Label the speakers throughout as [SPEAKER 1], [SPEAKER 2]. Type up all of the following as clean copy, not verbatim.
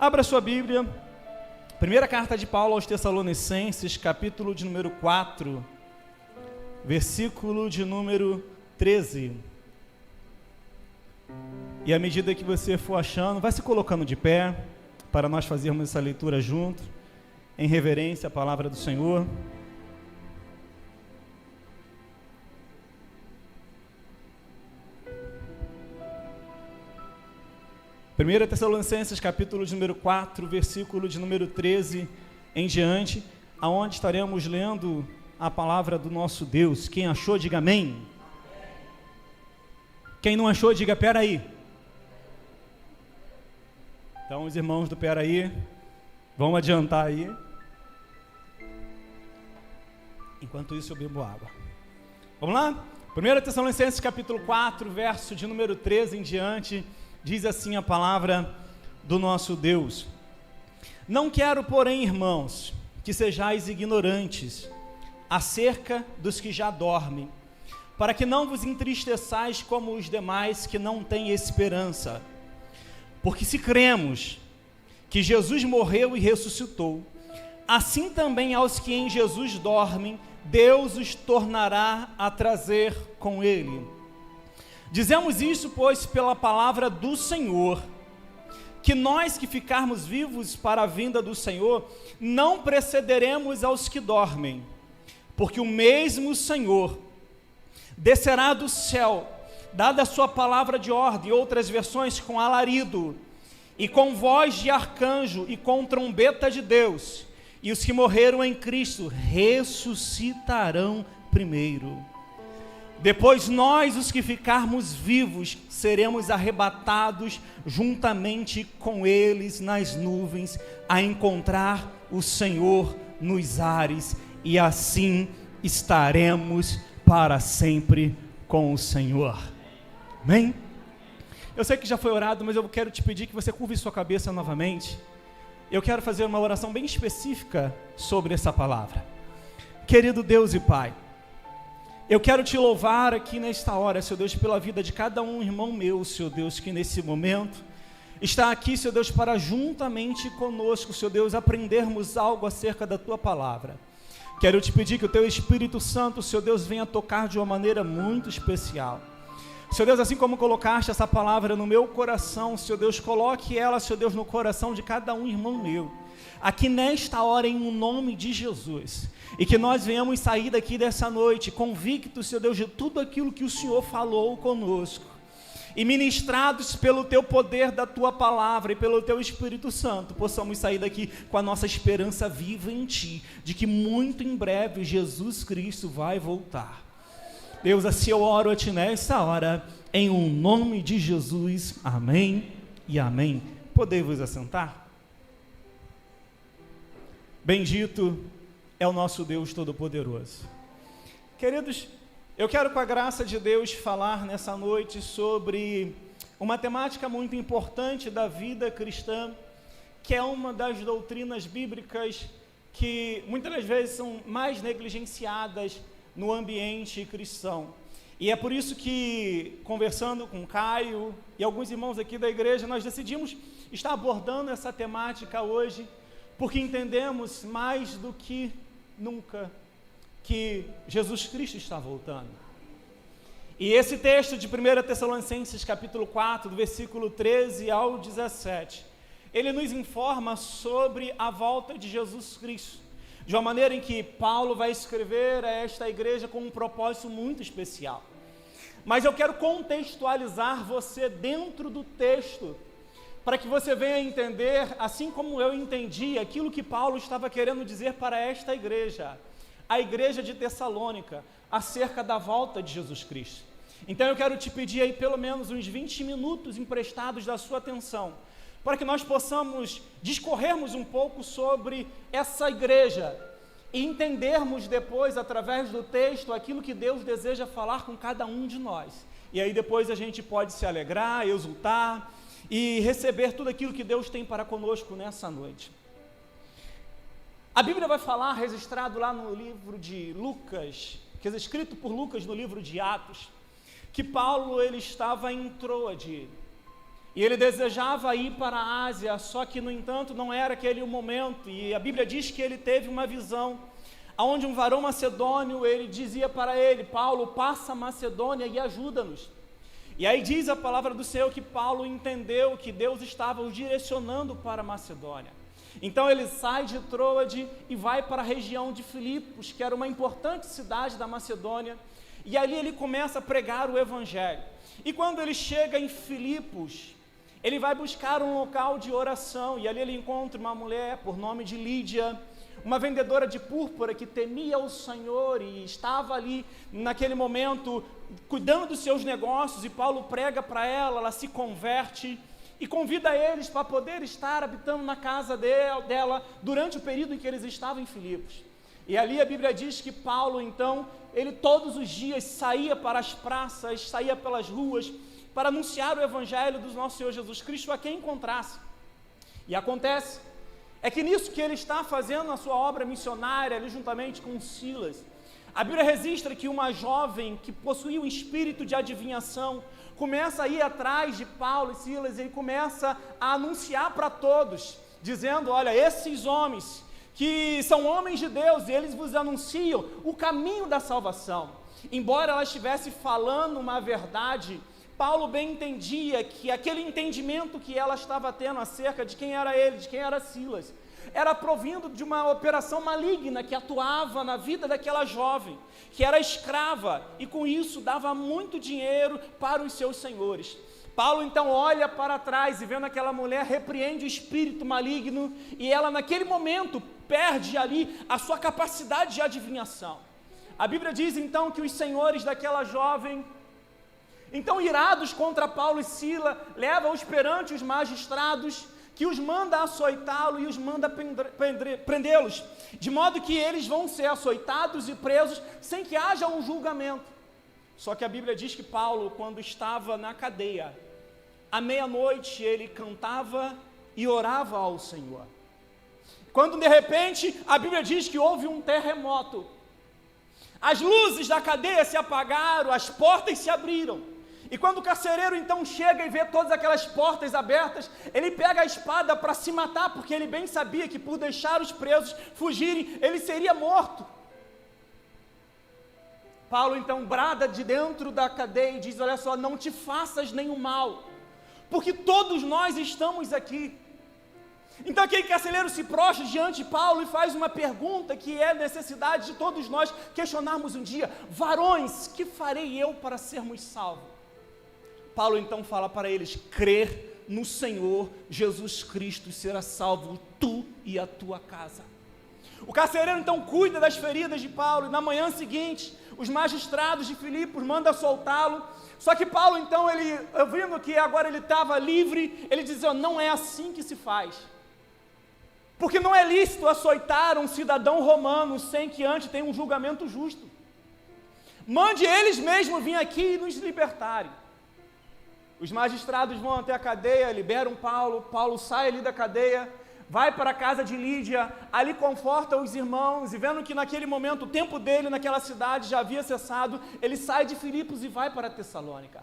[SPEAKER 1] Abra sua Bíblia, primeira carta de Paulo aos Tessalonicenses, capítulo de número 4, versículo de número 13. E à medida que você for achando, vai se colocando de pé, para nós fazermos essa leitura junto, em reverência à palavra do Senhor. Primeira Tessalonicenses, capítulo de número 4, versículo de número 13 em diante, aonde estaremos lendo a palavra do nosso Deus. Quem achou, diga amém. Quem não achou, diga peraí. Então, os irmãos do peraí, vamos adiantar aí. Enquanto isso, eu bebo água. Vamos lá? 1 Tessalonicenses, capítulo 4, verso de número 13 em diante, diz assim a palavra do nosso Deus: Não quero, porém, irmãos, que sejais ignorantes acerca dos que já dormem, para que não vos entristeçais como os demais que não têm esperança. Porque se cremos que Jesus morreu e ressuscitou, assim também aos que em Jesus dormem, Deus os tornará a trazer com ele. Dizemos isso, pois, pela palavra do Senhor, que nós que ficarmos vivos para a vinda do Senhor, não precederemos aos que dormem, porque o mesmo Senhor descerá do céu, dada a sua palavra de ordem, outras versões com alarido, e com voz de arcanjo, e com trombeta de Deus, e os que morreram em Cristo ressuscitarão primeiro. Depois nós, os que ficarmos vivos, seremos arrebatados juntamente com eles nas nuvens, a encontrar o Senhor nos ares, e assim estaremos para sempre com o Senhor. Amém? Eu sei que já foi orado, mas eu quero te pedir que você curve sua cabeça novamente. Eu quero fazer uma oração bem específica sobre essa palavra. Querido Deus e Pai, eu quero te louvar aqui nesta hora, Senhor Deus, pela vida de cada um irmão meu, Senhor Deus, que nesse momento está aqui, Senhor Deus, para juntamente conosco, Senhor Deus, aprendermos algo acerca da Tua palavra. Quero te pedir que o Teu Espírito Santo, Senhor Deus, venha tocar de uma maneira muito especial. Senhor Deus, assim como colocaste essa palavra no meu coração, Senhor Deus, coloque ela, Senhor Deus, no coração de cada um irmão meu, aqui nesta hora, em um nome de Jesus, e que nós venhamos sair daqui dessa noite convictos, Senhor Deus, de tudo aquilo que o Senhor falou conosco, e ministrados pelo Teu poder da Tua palavra e pelo Teu Espírito Santo, possamos sair daqui com a nossa esperança viva em Ti, de que muito em breve Jesus Cristo vai voltar. Deus, assim eu oro a Ti nessa hora, em um nome de Jesus, amém e amém. Podei vos assentar? Bendito é o nosso Deus Todo-Poderoso. Queridos, eu quero, com a graça de Deus, falar nessa noite sobre uma temática muito importante da vida cristã, que é uma das doutrinas bíblicas que muitas das vezes são mais negligenciadas no ambiente cristão. E é por isso que, conversando com Caio e alguns irmãos aqui da igreja, nós decidimos estar abordando essa temática hoje, porque entendemos mais do que nunca que Jesus Cristo está voltando. E esse texto de 1 Tessalonicenses capítulo 4, do versículo 13 ao 17, ele nos informa sobre a volta de Jesus Cristo, de uma maneira em que Paulo vai escrever a esta igreja com um propósito muito especial. Mas eu quero contextualizar você dentro do texto, para que você venha entender, assim como eu entendi, aquilo que Paulo estava querendo dizer para esta igreja, a igreja de Tessalônica, acerca da volta de Jesus Cristo. Então eu quero te pedir aí pelo menos uns 20 minutos emprestados da sua atenção, para que nós possamos discorrermos um pouco sobre essa igreja e entendermos depois, através do texto, aquilo que Deus deseja falar com cada um de nós. E aí depois a gente pode se alegrar, exultar e receber tudo aquilo que Deus tem para conosco nessa noite. A Bíblia vai falar, registrado lá no livro de Lucas, que é escrito por Lucas no livro de Atos, que Paulo ele estava em Troade. E ele desejava ir para a Ásia, só que, no entanto, não era aquele o momento. E a Bíblia diz que ele teve uma visão, onde um varão macedônio, ele dizia para ele: Paulo, passa a Macedônia e ajuda-nos. E aí diz a palavra do Senhor que Paulo entendeu que Deus estava o direcionando para a Macedônia. Então ele sai de Troade e vai para a região de Filipos, que era uma importante cidade da Macedônia, e ali ele começa a pregar o Evangelho. E quando ele chega em Filipos, ele vai buscar um local de oração, e ali ele encontra uma mulher por nome de Lídia, uma vendedora de púrpura que temia o Senhor e estava ali naquele momento cuidando dos seus negócios, e Paulo prega para ela, ela se converte e convida eles para poder estar habitando na casa dela durante o período em que eles estavam em Filipos. E ali a Bíblia diz que Paulo, então, ele todos os dias saía para as praças, saía pelas ruas, para anunciar o Evangelho do nosso Senhor Jesus Cristo a quem encontrasse. E acontece, é que nisso que ele está fazendo a sua obra missionária, ali juntamente com Silas, a Bíblia registra que uma jovem que possuía um espírito de adivinhação, começa a ir atrás de Paulo e Silas, e ele começa a anunciar para todos, dizendo: olha, esses homens, que são homens de Deus, eles vos anunciam o caminho da salvação. Embora ela estivesse falando uma verdade, Paulo bem entendia que aquele entendimento que ela estava tendo acerca de quem era ele, de quem era Silas, era provindo de uma operação maligna que atuava na vida daquela jovem, que era escrava, e com isso dava muito dinheiro para os seus senhores. Paulo então olha para trás e vendo aquela mulher, repreende o espírito maligno, e ela naquele momento perde ali a sua capacidade de adivinhação. A Bíblia diz então que os senhores daquela jovem, então irados contra Paulo e Silas, levam-os perante os magistrados, que os manda açoitá-lo e os manda prendê-los, de modo que eles vão ser açoitados e presos sem que haja um julgamento. Só que a Bíblia diz que Paulo, quando estava na cadeia, à meia-noite ele cantava e orava ao Senhor. Quando de repente a Bíblia diz que houve um terremoto, as luzes da cadeia se apagaram, as portas se abriram. E quando o carcereiro então chega e vê todas aquelas portas abertas, ele pega a espada para se matar, porque ele bem sabia que por deixar os presos fugirem, ele seria morto. Paulo então brada de dentro da cadeia e diz: olha só, não te faças nenhum mal, porque todos nós estamos aqui. Então aquele carcereiro se prostra diante de Paulo e faz uma pergunta que é necessidade de todos nós questionarmos um dia: varões, que farei eu para sermos salvos? Paulo então fala para eles: crer no Senhor Jesus Cristo e será salvo tu e a tua casa. O carcereiro então cuida das feridas de Paulo, e na manhã seguinte, os magistrados de Filipos mandam soltá-lo. Só que Paulo então, ele, vendo que agora ele estava livre, ele diz: não é assim que se faz, porque não é lícito açoitar um cidadão romano sem que antes tenha um julgamento justo. Mande eles mesmos vir aqui e nos libertarem. Os magistrados vão até a cadeia, liberam Paulo, Paulo sai ali da cadeia, vai para a casa de Lídia, ali conforta os irmãos, e vendo que naquele momento o tempo dele naquela cidade já havia cessado, ele sai de Filipos e vai para Tessalônica.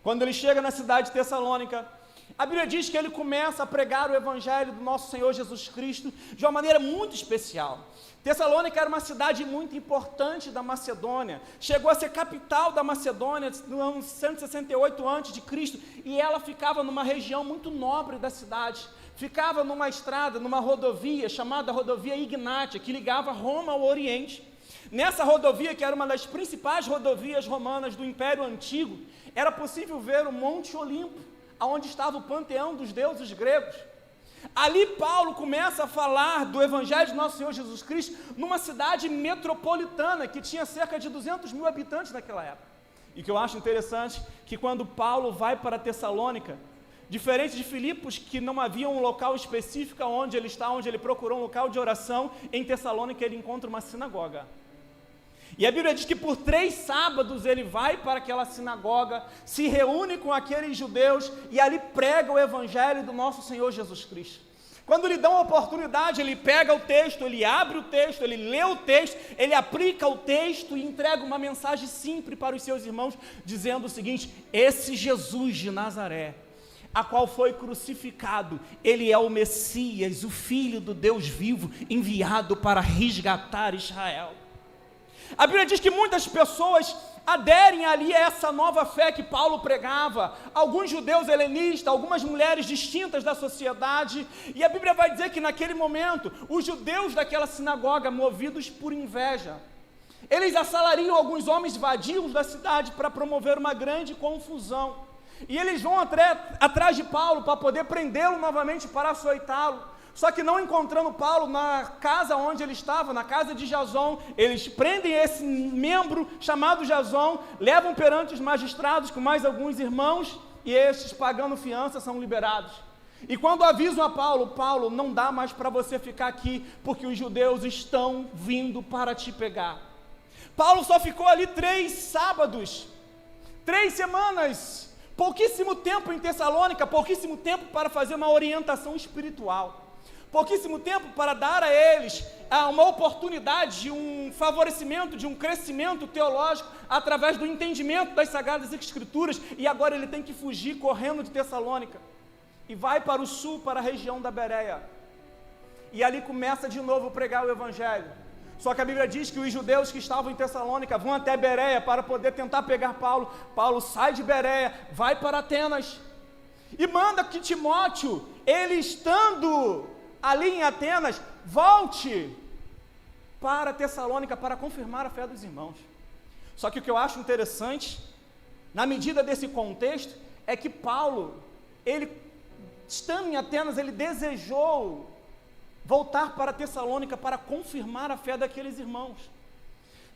[SPEAKER 1] Quando ele chega na cidade de Tessalônica, a Bíblia diz que ele começa a pregar o Evangelho do nosso Senhor Jesus Cristo de uma maneira muito especial. Tessalônica era uma cidade muito importante da Macedônia, chegou a ser capital da Macedônia no ano 168 a.C., e ela ficava numa região muito nobre da cidade, ficava numa estrada, numa rodovia chamada Rodovia Ignátia, que ligava Roma ao Oriente. Nessa rodovia, que era uma das principais rodovias romanas do Império Antigo, era possível ver o Monte Olimpo, onde estava o panteão dos deuses gregos. Ali Paulo começa a falar do Evangelho de nosso Senhor Jesus Cristo numa cidade metropolitana que tinha cerca de 200 mil habitantes naquela época. E o que eu acho interessante, que quando Paulo vai para Tessalônica, diferente de Filipos, que não havia um local específico onde ele está, onde ele procurou um local de oração, em Tessalônica ele encontra uma sinagoga. E a Bíblia diz que por 3 sábados ele vai para aquela sinagoga, se reúne com aqueles judeus e ali prega o Evangelho do nosso Senhor Jesus Cristo. Quando lhe dão a oportunidade, ele pega o texto, ele abre o texto, ele lê o texto, ele aplica o texto e entrega uma mensagem simples para os seus irmãos, dizendo o seguinte: esse Jesus de Nazaré, a qual foi crucificado. Ele é o Messias, o Filho do Deus vivo, enviado para resgatar Israel. A Bíblia diz que muitas pessoas aderem ali a essa nova fé que Paulo pregava, alguns judeus helenistas, algumas mulheres distintas da sociedade, e a Bíblia vai dizer que naquele momento, os judeus daquela sinagoga, movidos por inveja, eles assalariam alguns homens vadios da cidade para promover uma grande confusão. E eles vão atrás de Paulo para poder prendê-lo novamente, para açoitá-lo. Só que não encontrando Paulo na casa onde ele estava, na casa de Jason, eles prendem esse membro chamado Jason, levam perante os magistrados com mais alguns irmãos, e estes, pagando fiança, são liberados. E quando avisam a Paulo, Paulo, não dá mais para você ficar aqui, porque os judeus estão vindo para te pegar. Paulo só ficou ali 3 sábados, 3 semanas, pouquíssimo tempo em Tessalônica, pouquíssimo tempo para fazer uma orientação espiritual, pouquíssimo tempo para dar a eles uma oportunidade de um favorecimento, de um crescimento teológico, através do entendimento das Sagradas Escrituras, e agora ele tem que fugir correndo de Tessalônica, e vai para o sul, para a região da Bereia, e ali começa de novo a pregar o Evangelho. Só que a Bíblia diz que os judeus que estavam em Tessalônica vão até Bereia para poder tentar pegar Paulo. Paulo sai de Bereia, vai para Atenas e manda que Timóteo, ele estando ali em Atenas, volte para Tessalônica para confirmar a fé dos irmãos. Só que o que eu acho interessante, na medida desse contexto, é que Paulo, ele estando em Atenas, ele desejou voltar para Tessalônica para confirmar a fé daqueles irmãos,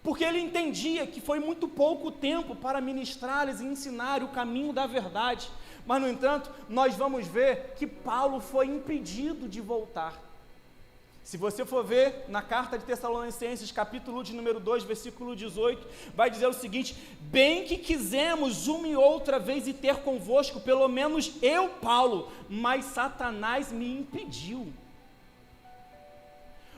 [SPEAKER 1] porque ele entendia que foi muito pouco tempo para ministrar-lhes e ensinar o caminho da verdade. Mas, no entanto, nós vamos ver que Paulo foi impedido de voltar. Se você for ver na carta de Tessalonicenses, capítulo de número 2, versículo 18, vai dizer o seguinte: bem que quisemos uma e outra vez ir ter convosco, pelo menos eu, Paulo, mas Satanás me impediu.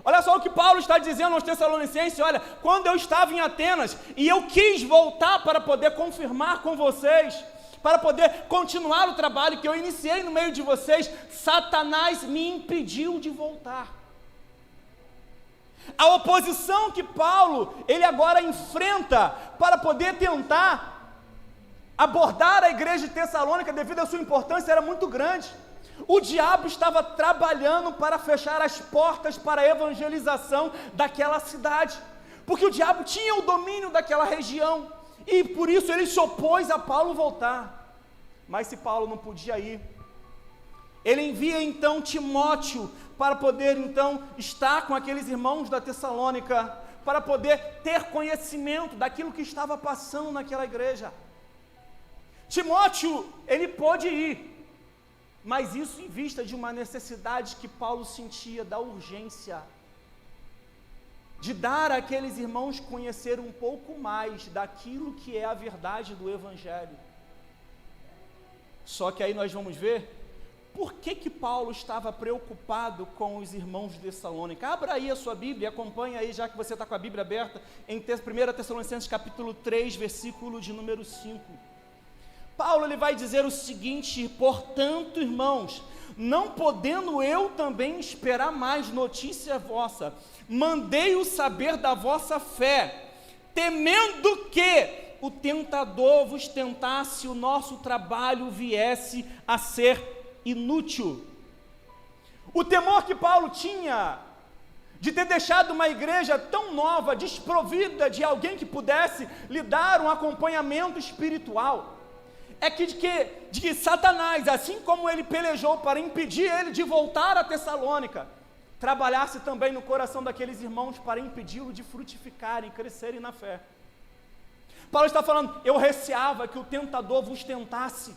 [SPEAKER 1] Olha só o que Paulo está dizendo aos Tessalonicenses: olha, quando eu estava em Atenas e eu quis voltar para poder confirmar com vocês, para poder continuar o trabalho que eu iniciei no meio de vocês, Satanás me impediu de voltar. A oposição que Paulo, ele agora enfrenta para poder tentar abordar a igreja de Tessalônica, devido à sua importância, era muito grande. O diabo estava trabalhando para fechar as portas para a evangelização daquela cidade, porque o diabo tinha o domínio daquela região, e por isso ele se opôs a Paulo voltar. Mas se Paulo não podia ir, ele envia então Timóteo para poder então estar com aqueles irmãos da Tessalônica, para poder ter conhecimento daquilo que estava passando naquela igreja. Timóteo, ele pôde ir, mas isso em vista de uma necessidade que Paulo sentia, da urgência de dar àqueles irmãos conhecer um pouco mais daquilo que é a verdade do Evangelho. Só que aí nós vamos ver por que Paulo estava preocupado com os irmãos de Tessalônica. Abra aí a sua Bíblia e acompanha aí, já que você está com a Bíblia aberta, em 1 Tessalonicenses capítulo 3, versículo de número 5. Paulo, ele vai dizer o seguinte: portanto, irmãos, não podendo eu também esperar mais notícia vossa, mandei-o saber da vossa fé, temendo que o tentador vos tentasse, o nosso trabalho viesse a ser inútil. O temor que Paulo tinha de ter deixado uma igreja tão nova, desprovida de alguém que pudesse lhe dar um acompanhamento espiritual, é de que Satanás, assim como ele pelejou para impedir ele de voltar a Tessalônica, trabalhasse também no coração daqueles irmãos para impedi-lo de frutificarem, crescerem na fé. Paulo está falando: eu receava que o tentador vos tentasse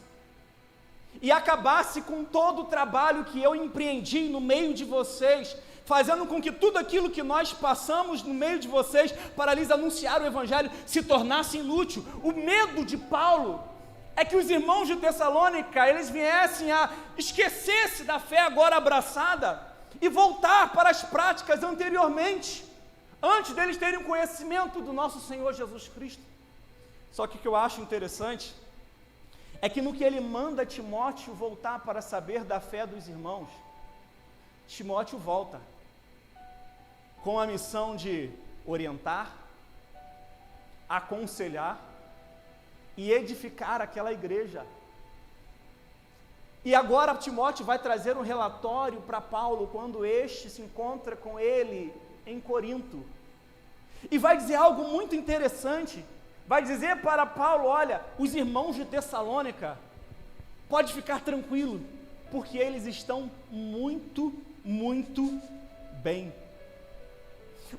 [SPEAKER 1] e acabasse com todo o trabalho que eu empreendi no meio de vocês, fazendo com que tudo aquilo que nós passamos no meio de vocês para lhes anunciar o Evangelho se tornasse inútil. O medo de Paulo é que os irmãos de Tessalônica, eles viessem a esquecer-se da fé agora abraçada e voltar para as práticas anteriormente, antes deles terem o conhecimento do nosso Senhor Jesus Cristo. Só que o que eu acho interessante é que no que ele manda Timóteo voltar para saber da fé dos irmãos, Timóteo volta com a missão de orientar, aconselhar e edificar aquela igreja. E agora Timóteo vai trazer um relatório para Paulo quando este se encontra com ele em Corinto. E vai dizer algo muito interessante. Vai dizer para Paulo: olha, os irmãos de Tessalônica, pode ficar tranquilo, porque eles estão muito, muito bem.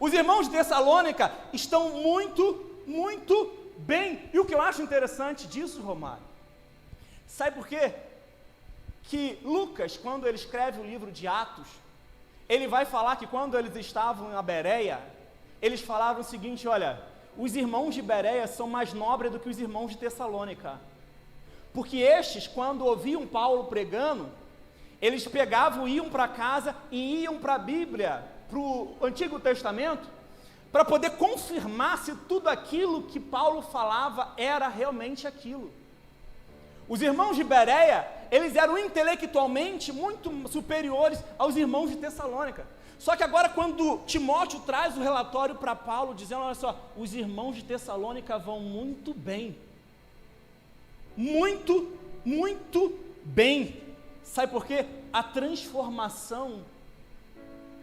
[SPEAKER 1] Os irmãos de Tessalônica estão muito, muito bem. E o que eu acho interessante disso, Romário, sabe por quê? Que Lucas, quando ele escreve o livro de Atos, ele vai falar que quando eles estavam na Bereia, eles falavam o seguinte: olha, os irmãos de Bereia são mais nobres do que os irmãos de Tessalônica, porque estes, quando ouviam Paulo pregando, eles pegavam, iam para casa e iam para a Bíblia, para o Antigo Testamento, para poder confirmar se tudo aquilo que Paulo falava era realmente aquilo. Os irmãos de Bereia, eles eram intelectualmente muito superiores aos irmãos de Tessalônica. Só que agora, quando Timóteo traz o relatório para Paulo, dizendo: olha só, os irmãos de Tessalônica vão muito bem. Muito, muito bem. Sabe por quê? A transformação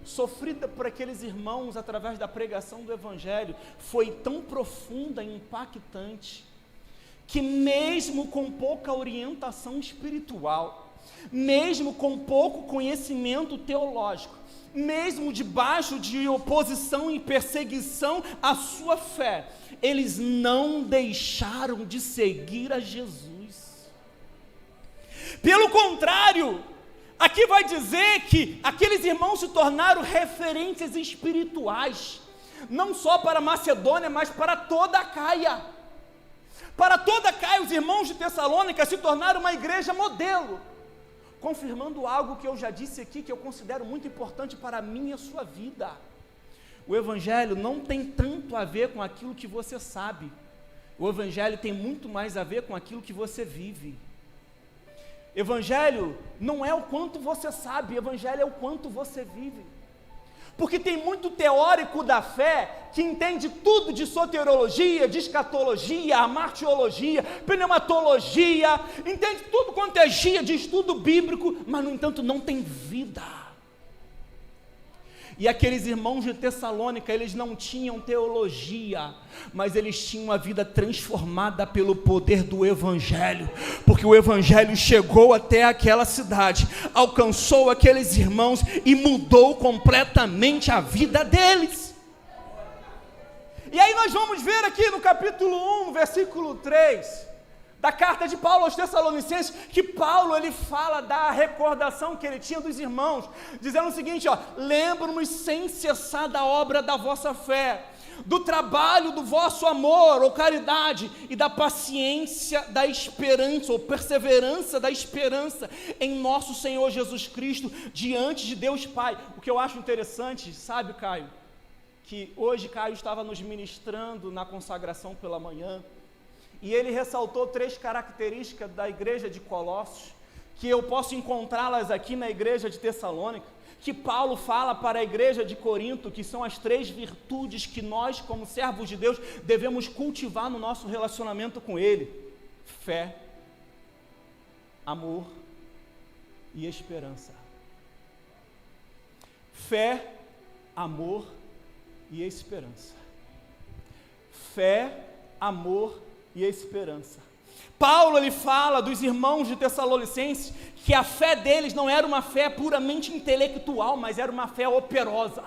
[SPEAKER 1] sofrida por aqueles irmãos através da pregação do Evangelho foi tão profunda e impactante, que mesmo com pouca orientação espiritual, mesmo com pouco conhecimento teológico, mesmo debaixo de oposição e perseguição à sua fé, eles não deixaram de seguir a Jesus. Pelo contrário, aqui vai dizer que aqueles irmãos se tornaram referências espirituais, não só para Macedônia, mas para toda a Caia. Para toda a Caia, os irmãos de Tessalônica se tornaram uma igreja modelo, confirmando algo que eu já disse aqui, que eu considero muito importante para a minha e a sua vida. O Evangelho não tem tanto a ver com aquilo que você sabe, o Evangelho tem muito mais a ver com aquilo que você vive. Evangelho não é o quanto você sabe, Evangelho é o quanto você vive. Porque tem muito teórico da fé que entende tudo de soteriologia, de escatologia, amartiologia, pneumatologia, entende tudo quanto é gia de estudo bíblico, mas no entanto não tem vida. E aqueles irmãos de Tessalônica, eles não tinham teologia, mas eles tinham a vida transformada pelo poder do Evangelho, porque o Evangelho chegou até aquela cidade, alcançou aqueles irmãos e mudou completamente a vida deles. E aí nós vamos ver aqui no capítulo 1, versículo 3, da carta de Paulo aos Tessalonicenses, que Paulo ele fala da recordação que ele tinha dos irmãos, dizendo o seguinte: ó, lembro-me sem cessar da obra da vossa fé, do trabalho do vosso amor ou caridade e da paciência da esperança ou perseverança da esperança em nosso Senhor Jesus Cristo diante de Deus Pai. O que eu acho interessante, sabe, Caio, que hoje Caio estava nos ministrando na consagração pela manhã, e ele ressaltou 3 características da igreja de Colossos, que eu posso encontrá-las aqui na igreja de Tessalônica, que Paulo fala para a igreja de Corinto, que são as 3 virtudes que nós, como servos de Deus, devemos cultivar no nosso relacionamento com Ele: fé, amor e esperança. Fé, amor e esperança. Fé, amor e esperança. Paulo ele fala dos irmãos de Tessalonicenses que a fé deles não era uma fé puramente intelectual, mas era uma fé operosa,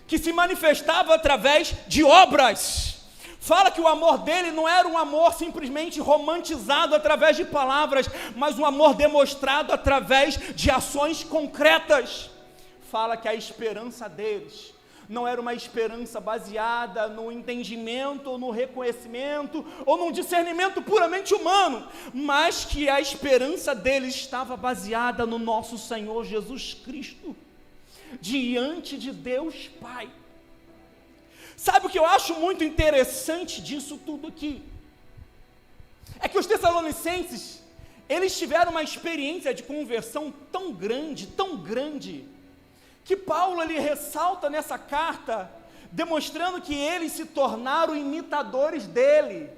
[SPEAKER 1] que se manifestava através de obras. Fala que o amor dele não era um amor simplesmente romantizado através de palavras, mas um amor demonstrado através de ações concretas. Fala que a esperança deles não era uma esperança baseada no entendimento, ou no reconhecimento, ou num discernimento puramente humano, mas que a esperança deles estava baseada no nosso Senhor Jesus Cristo, diante de Deus Pai. Sabe o que eu acho muito interessante disso tudo aqui? É que os Tessalonicenses, eles tiveram uma experiência de conversão tão grande, que Paulo ele ressalta nessa carta, demonstrando que eles se tornaram imitadores dele.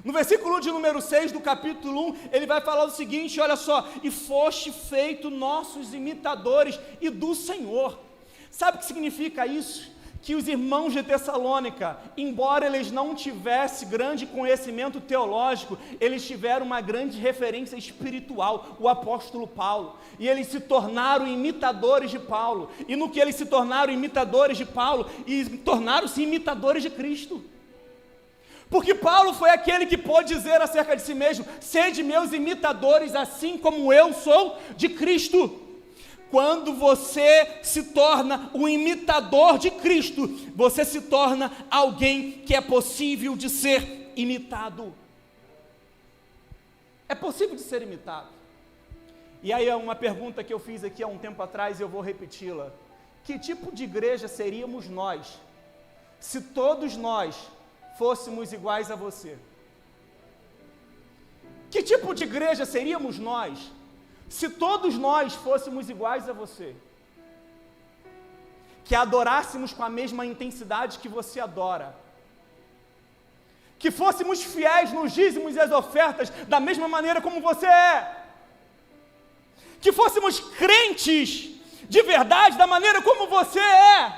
[SPEAKER 1] No versículo de número 6 do capítulo 1, ele vai falar o seguinte, olha só, e foste feito nossos imitadores e do Senhor. Sabe o que significa isso? Que os irmãos de Tessalônica, embora eles não tivessem grande conhecimento teológico, eles tiveram uma grande referência espiritual, o apóstolo Paulo, e eles se tornaram imitadores de Paulo, e no que eles se tornaram imitadores de Paulo, e tornaram-se imitadores de Cristo. Porque Paulo foi aquele que pôde dizer acerca de si mesmo, sede meus imitadores, assim como eu sou de Cristo. Quando você se torna um imitador de Cristo, você se torna alguém que é possível de ser imitado. É possível de ser imitado. E aí é uma pergunta que eu fiz aqui há um tempo atrás e eu vou repeti-la. Que tipo de igreja seríamos nós, se todos nós fôssemos iguais a você? Que tipo de igreja seríamos nós, se todos nós fôssemos iguais a você? Que adorássemos com a mesma intensidade que você adora, que fôssemos fiéis nos dízimos e as ofertas da mesma maneira como você é, que fôssemos crentes de verdade da maneira como você é,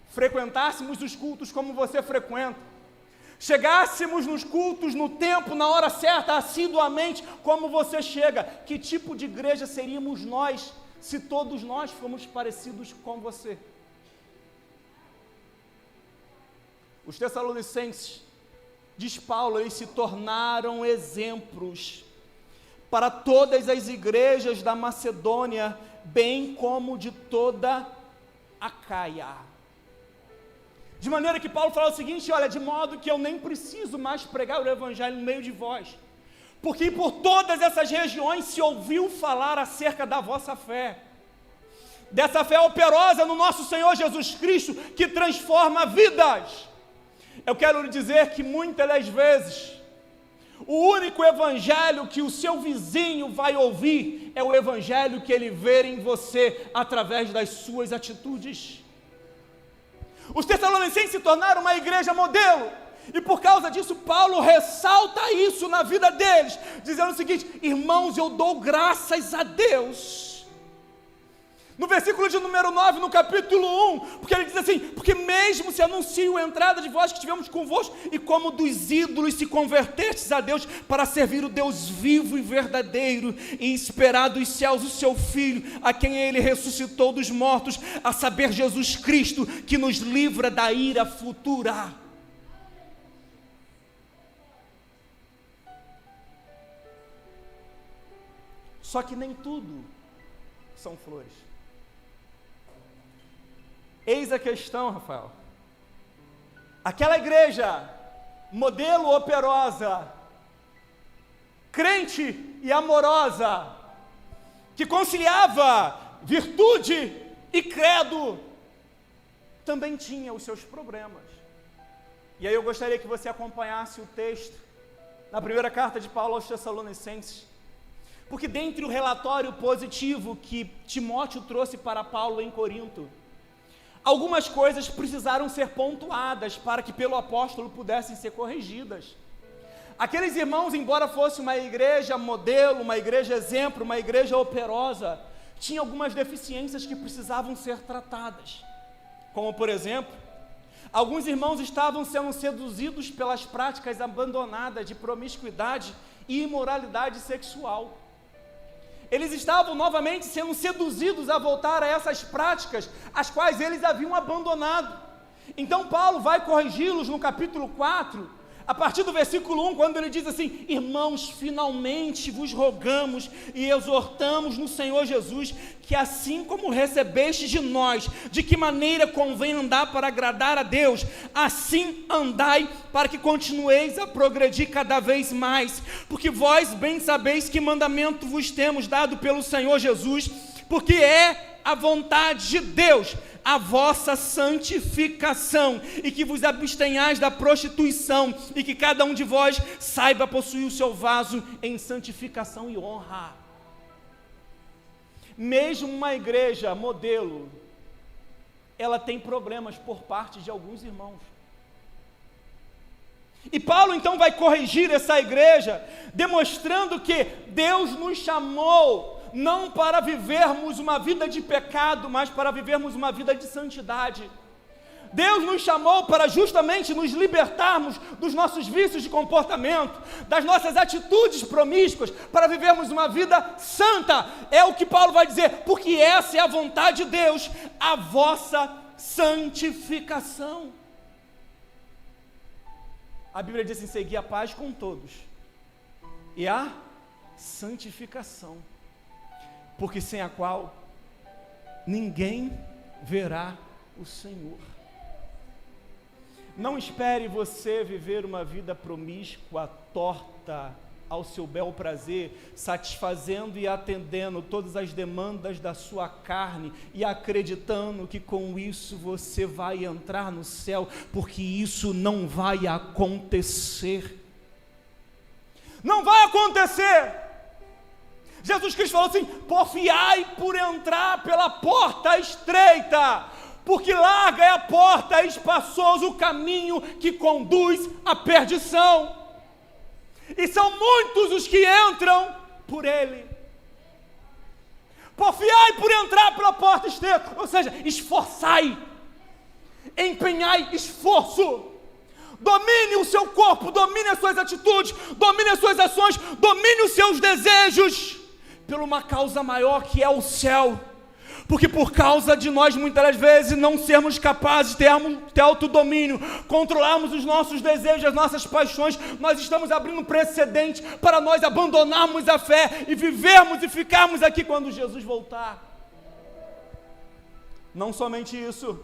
[SPEAKER 1] frequentássemos os cultos como você frequenta, chegássemos nos cultos, no tempo, na hora certa, assiduamente, como você chega. Que tipo de igreja seríamos nós, se todos nós formos parecidos com você? Os Tessalonicenses, diz Paulo, eles se tornaram exemplos para todas as igrejas da Macedônia, bem como de toda a Acaia. De maneira que Paulo fala o seguinte, olha, de modo que eu nem preciso mais pregar o evangelho no meio de vós, porque por todas essas regiões se ouviu falar acerca da vossa fé, dessa fé operosa no nosso Senhor Jesus Cristo, que transforma vidas. Eu quero lhe dizer que muitas das vezes, o único evangelho que o seu vizinho vai ouvir, é o evangelho que ele vê em você, através das suas atitudes. Os Tessalonicenses se tornaram uma igreja modelo, e por causa disso Paulo ressalta isso na vida deles, dizendo o seguinte, irmãos, eu dou graças a Deus, no versículo de número 9, no capítulo 1, porque ele diz assim, porque mesmo se anuncio a entrada de vós que estivemos convosco, e como dos ídolos se convertestes a Deus, para servir o Deus vivo e verdadeiro, e esperar dos céus o seu Filho, a quem ele ressuscitou dos mortos, a saber Jesus Cristo, que nos livra da ira futura. Só que nem tudo são flores. Eis a questão, Rafael. Aquela igreja, modelo operosa, crente e amorosa, que conciliava virtude e credo, também tinha os seus problemas. E aí eu gostaria que você acompanhasse o texto na primeira carta de Paulo aos Tessalonicenses, porque dentre o relatório positivo que Timóteo trouxe para Paulo em Corinto, algumas coisas precisaram ser pontuadas para que pelo apóstolo pudessem ser corrigidas. Aqueles irmãos, embora fosse uma igreja modelo, uma igreja exemplo, uma igreja operosa, tinha algumas deficiências que precisavam ser tratadas. Como, por exemplo, alguns irmãos estavam sendo seduzidos pelas práticas abandonadas de promiscuidade e imoralidade sexual. Eles estavam novamente sendo seduzidos a voltar a essas práticas, as quais eles haviam abandonado. Então Paulo vai corrigi-los no capítulo 4, a partir do versículo 1, quando ele diz assim, irmãos, finalmente vos rogamos e exortamos no Senhor Jesus, que assim como recebestes de nós, de que maneira convém andar para agradar a Deus, assim andai para que continueis a progredir cada vez mais, porque vós bem sabeis que mandamento vos temos dado pelo Senhor Jesus, porque é a vontade de Deus, a vossa santificação, e que vos abstenhais da prostituição, e que cada um de vós saiba possuir o seu vaso em santificação e honra. Mesmo uma igreja modelo, ela tem problemas por parte de alguns irmãos. E Paulo então vai corrigir essa igreja, demonstrando que Deus nos chamou não para vivermos uma vida de pecado, mas para vivermos uma vida de santidade. Deus nos chamou para justamente nos libertarmos dos nossos vícios de comportamento, das nossas atitudes promíscuas, para vivermos uma vida santa. É o que Paulo vai dizer, porque essa é a vontade de Deus, a vossa santificação. A Bíblia diz em seguir a paz com todos e a santificação, porque sem a qual ninguém verá o Senhor. Não espere você viver uma vida promíscua, torta, ao seu bel prazer, satisfazendo e atendendo todas as demandas da sua carne e acreditando que com isso você vai entrar no céu, porque isso não vai acontecer. Não vai acontecer. Jesus Cristo falou assim: porfiai por entrar pela porta estreita, porque larga é a porta, é espaçoso o caminho que conduz à perdição, e são muitos os que entram por ele. Porfiai por entrar pela porta estreita, ou seja, esforçai, empenhai esforço, domine o seu corpo, domine as suas atitudes, domine as suas ações, domine os seus desejos, por uma causa maior que é o céu. Porque por causa de nós muitas vezes não sermos capazes de ter autodomínio, controlarmos os nossos desejos, as nossas paixões, nós estamos abrindo precedente para nós abandonarmos a fé e vivermos e ficarmos aqui quando Jesus voltar. Não somente isso,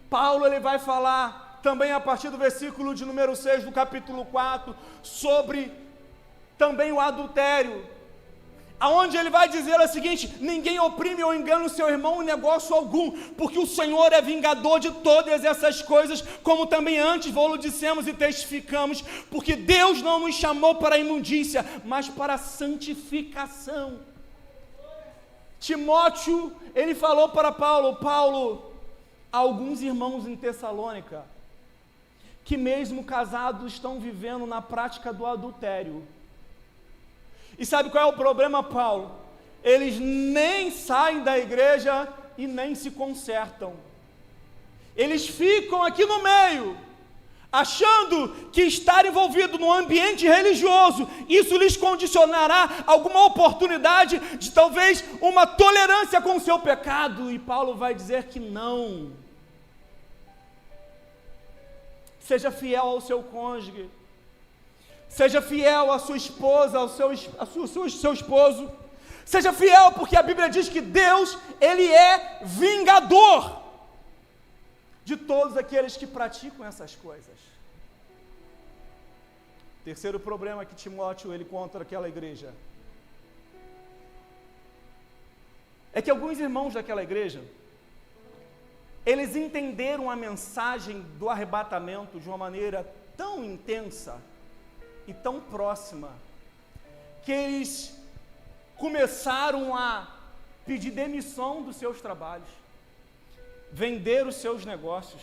[SPEAKER 1] Paulo ele vai falar também a partir do versículo de número 6 do capítulo 4, sobre também o adultério, aonde ele vai dizer o seguinte: ninguém oprime ou engana o seu irmão em negócio algum, porque o Senhor é vingador de todas essas coisas, como também antes vos dissemos e testificamos, porque Deus não nos chamou para a imundícia, mas para a santificação. Timóteo, ele falou para Paulo, alguns irmãos em Tessalônica, que mesmo casados estão vivendo na prática do adultério. E sabe qual é o problema, Paulo? Eles nem saem da igreja e nem se consertam. Eles ficam aqui no meio, achando que estar envolvido no ambiente religioso, isso lhes condicionará alguma oportunidade de talvez uma tolerância com o seu pecado. E Paulo vai dizer que não. Seja fiel ao seu cônjuge. Seja fiel à sua esposa, ao seu esposo. Seja fiel, porque a Bíblia diz que Deus, Ele é vingador de todos aqueles que praticam essas coisas. Terceiro problema que Timóteo ele conta aquela igreja é que alguns irmãos daquela igreja, eles entenderam a mensagem do arrebatamento de uma maneira tão intensa e tão próxima, que eles começaram a pedir demissão dos seus trabalhos, vender os seus negócios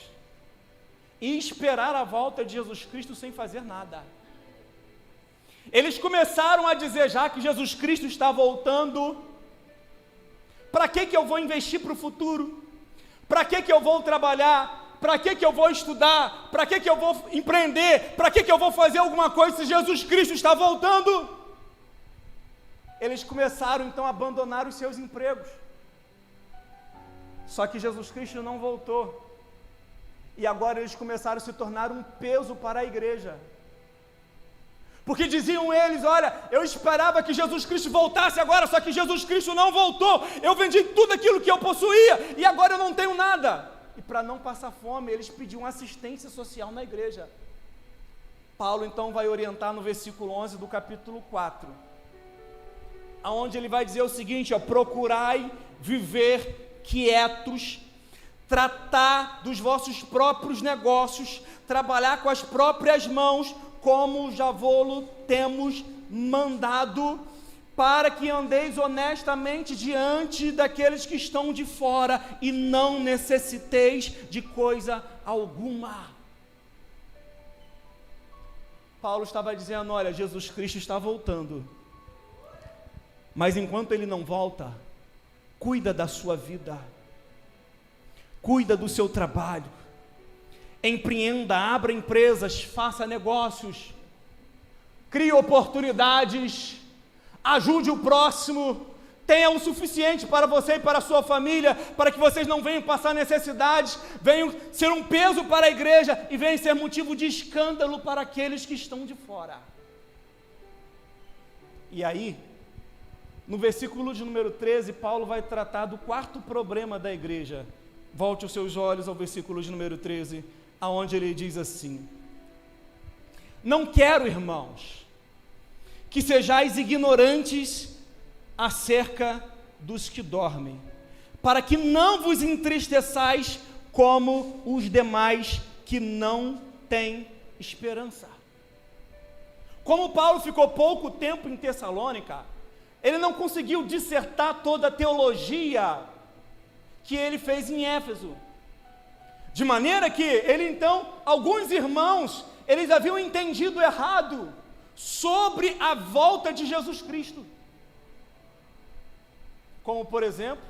[SPEAKER 1] e esperar a volta de Jesus Cristo sem fazer nada. Eles começaram a dizer: já que Jesus Cristo está voltando, para que eu vou investir para o futuro? Para que eu vou trabalhar? Para que eu vou estudar? Para que eu vou empreender? Para que eu vou fazer alguma coisa se Jesus Cristo está voltando? Eles começaram então a abandonar os seus empregos. Só que Jesus Cristo não voltou. E agora eles começaram a se tornar um peso para a igreja. Porque diziam eles: olha, eu esperava que Jesus Cristo voltasse agora, só que Jesus Cristo não voltou. Eu vendi tudo aquilo que eu possuía e agora eu não tenho nada. E para não passar fome, eles pediam assistência social na igreja. Paulo então vai orientar no versículo 11 do capítulo 4, aonde ele vai dizer o seguinte: procurai viver quietos tratar dos vossos próprios negócios, trabalhar com as próprias mãos, como já vô-lo temos mandado, para que andeis honestamente diante daqueles que estão de fora e não necessiteis de coisa alguma. Paulo estava dizendo, olha, Jesus Cristo está voltando, mas enquanto Ele não volta, cuida da sua vida, cuida do seu trabalho, empreenda, abra empresas, faça negócios, crie oportunidades, ajude o próximo, tenha o suficiente para você e para a sua família, para que vocês não venham passar necessidades, venham ser um peso para a igreja e venham ser motivo de escândalo para aqueles que estão de fora. E aí, no versículo de número 13, Paulo vai tratar do quarto problema da igreja. Volte os seus olhos ao versículo de número 13, aonde ele diz assim: não quero, irmãos, que sejais ignorantes acerca dos que dormem, para que não vos entristeçais como os demais que não têm esperança. Como Paulo ficou pouco tempo em Tessalônica, ele não conseguiu dissertar toda a teologia que ele fez em Éfeso, de maneira que ele então, alguns irmãos, eles haviam entendido errado sobre a volta de Jesus Cristo. Como, por exemplo,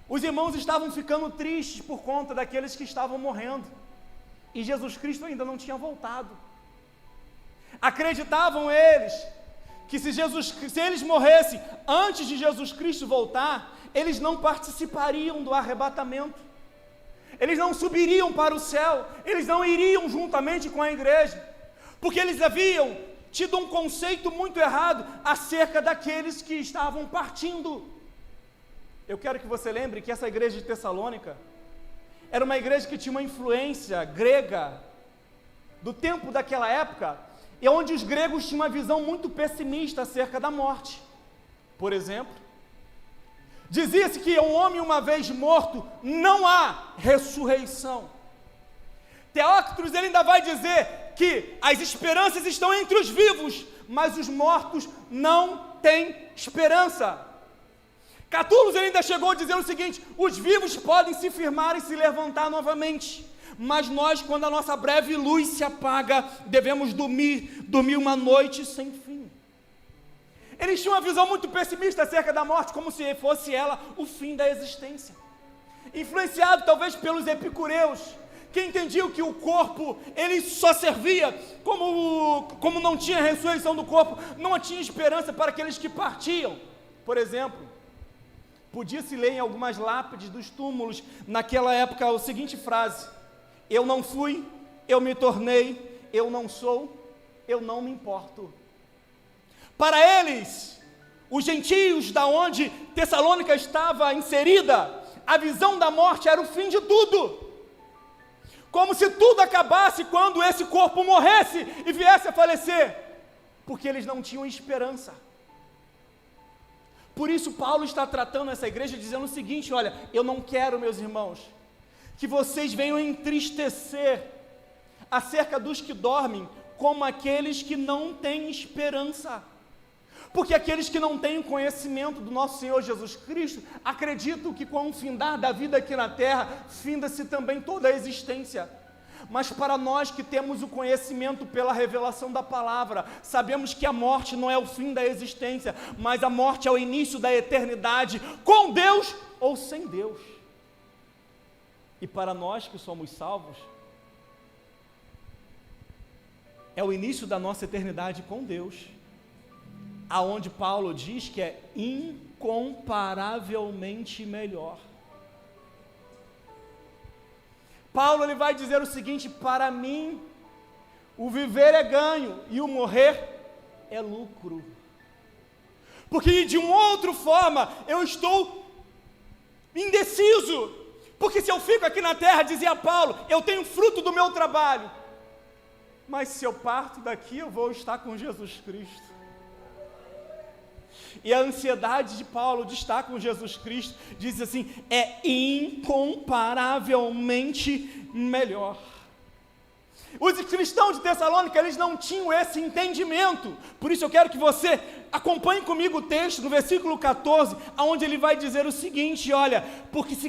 [SPEAKER 1] os irmãos estavam ficando tristes por conta daqueles que estavam morrendo, e Jesus Cristo ainda não tinha voltado. Acreditavam eles que se eles morressem antes de Jesus Cristo voltar, eles não participariam do arrebatamento, eles não subiriam para o céu, eles não iriam juntamente com a igreja, porque eles haviam tido um conceito muito errado acerca daqueles que estavam partindo. Eu quero que você lembre que essa igreja de Tessalônica era uma igreja que tinha uma influência grega do tempo daquela época, e onde os gregos tinham uma visão muito pessimista acerca da morte. Por exemplo, dizia-se que um homem uma vez morto, não há ressurreição. Teócritos ele ainda vai dizer que as esperanças estão entre os vivos, mas os mortos não têm esperança. Catulo ele ainda chegou a dizer o seguinte: os vivos podem se firmar e se levantar novamente, mas nós, quando a nossa breve luz se apaga, devemos dormir uma noite sem fim. Eles tinham uma visão muito pessimista acerca da morte, como se fosse ela o fim da existência. Influenciado talvez pelos epicureus, que entendiam que o corpo, ele só servia, como não tinha ressurreição do corpo, não tinha esperança para aqueles que partiam. Por exemplo, podia-se ler em algumas lápides dos túmulos, naquela época, a seguinte frase: eu não fui, eu me tornei, eu não sou, eu não me importo. Para eles, os gentios, da onde Tessalônica estava inserida, a visão da morte era o fim de tudo, como se tudo acabasse quando esse corpo morresse e viesse a falecer, porque eles não tinham esperança. Por isso Paulo está tratando essa igreja dizendo o seguinte: olha, eu não quero, meus irmãos, que vocês venham entristecer acerca dos que dormem, como aqueles que não têm esperança. Porque aqueles que não têm o conhecimento do nosso Senhor Jesus Cristo, acreditam que com o findar da vida aqui na terra, finda-se também toda a existência. Mas para nós que temos o conhecimento pela revelação da palavra, sabemos que a morte não é o fim da existência, mas a morte é o início da eternidade, com Deus ou sem Deus. E para nós que somos salvos, é o início da nossa eternidade com Deus, aonde Paulo diz que é incomparavelmente melhor. Paulo ele vai dizer o seguinte: para mim, o viver é ganho e o morrer é lucro. Porque de uma outra forma eu estou indeciso, porque se eu fico aqui na terra, dizia Paulo, eu tenho fruto do meu trabalho, mas se eu parto daqui, eu vou estar com Jesus Cristo. E a ansiedade de Paulo de estar com Jesus Cristo, diz assim, é incomparavelmente melhor. Os cristãos de Tessalônica, eles não tinham esse entendimento. Por isso eu quero que você acompanhe comigo o texto, no versículo 14, onde ele vai dizer o seguinte, olha, porque se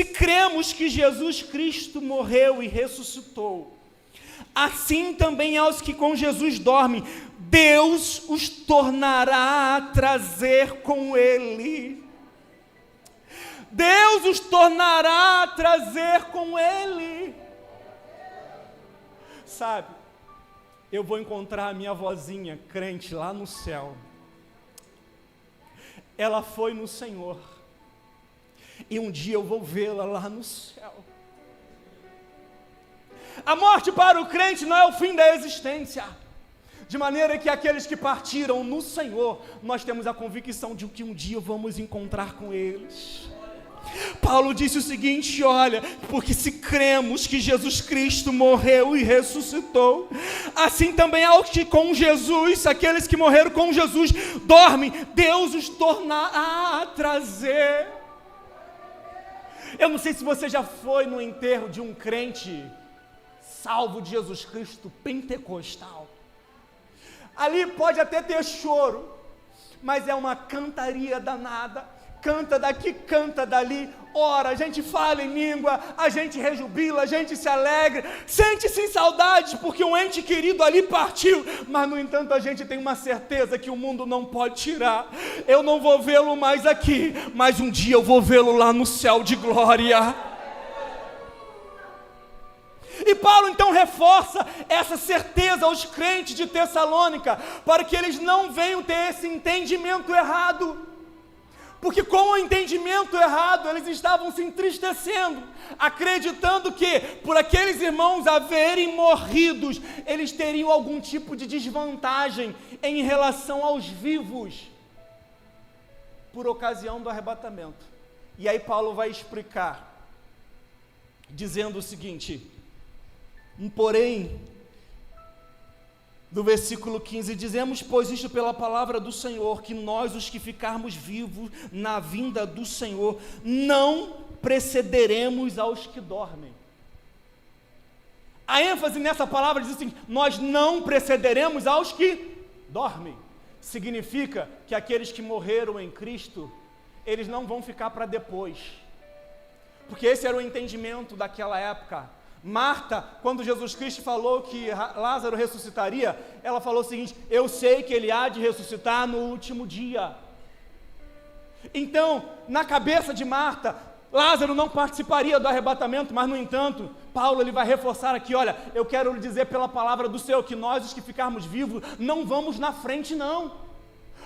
[SPEAKER 1] cremos que Jesus Cristo morreu e ressuscitou, assim também aos que com Jesus dormem, Deus os tornará a trazer com Ele. Deus os tornará a trazer com Ele. Sabe, eu vou encontrar a minha vozinha crente lá no céu. Ela foi no Senhor. E um dia eu vou vê-la lá no céu. A morte para o crente não é o fim da existência. De maneira que aqueles que partiram no Senhor, nós temos a convicção de que um dia vamos encontrar com eles. Paulo disse o seguinte, olha, porque se cremos que Jesus Cristo morreu e ressuscitou, assim também aos que com Jesus, aqueles que morreram com Jesus, dormem, Deus os tornará a trazer. Eu não sei se você já foi no enterro de um crente salvo de Jesus Cristo pentecostal. Ali pode até ter choro, mas é uma cantaria danada. Canta daqui, canta dali, ora, a gente fala em língua, a gente rejubila, a gente se alegra, sente-se em saudade porque um ente querido ali partiu, mas no entanto a gente tem uma certeza que o mundo não pode tirar. Eu não vou vê-lo mais aqui, mas um dia eu vou vê-lo lá no céu de glória. E Paulo então reforça essa certeza aos crentes de Tessalônica, para que eles não venham ter esse entendimento errado. Porque com o entendimento errado, eles estavam se entristecendo, acreditando que, por aqueles irmãos haverem morridos, eles teriam algum tipo de desvantagem em relação aos vivos, por ocasião do arrebatamento. E aí Paulo vai explicar, dizendo o seguinte, porém, do versículo 15, dizemos, pois isto pela palavra do Senhor, que nós, os que ficarmos vivos na vinda do Senhor, não precederemos aos que dormem. A ênfase nessa palavra diz assim, nós não precederemos aos que dormem. Significa que aqueles que morreram em Cristo, eles não vão ficar para depois. Porque esse era o entendimento daquela época. Marta, quando Jesus Cristo falou que Lázaro ressuscitaria, ela falou o seguinte, eu sei que ele há de ressuscitar no último dia. Então, na cabeça de Marta, Lázaro não participaria do arrebatamento, mas no entanto, Paulo ele vai reforçar aqui, olha, eu quero lhe dizer pela palavra do Senhor, que nós os que ficarmos vivos, não vamos na frente não.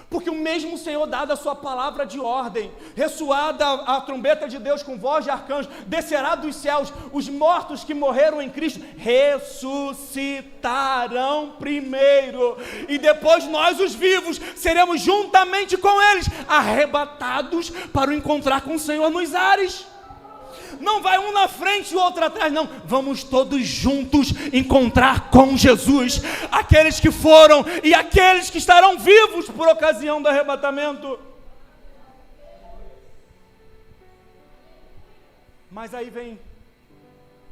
[SPEAKER 1] Porque o mesmo Senhor, dada a sua palavra de ordem, ressoada a trombeta de Deus com voz de arcanjo, descerá dos céus, os mortos que morreram em Cristo ressuscitarão primeiro, e depois nós os vivos seremos juntamente com eles, arrebatados para o encontrar com o Senhor nos ares. Não vai um na frente e o outro atrás, não. Vamos todos juntos encontrar com Jesus, aqueles que foram e aqueles que estarão vivos por ocasião do arrebatamento. Mas aí vem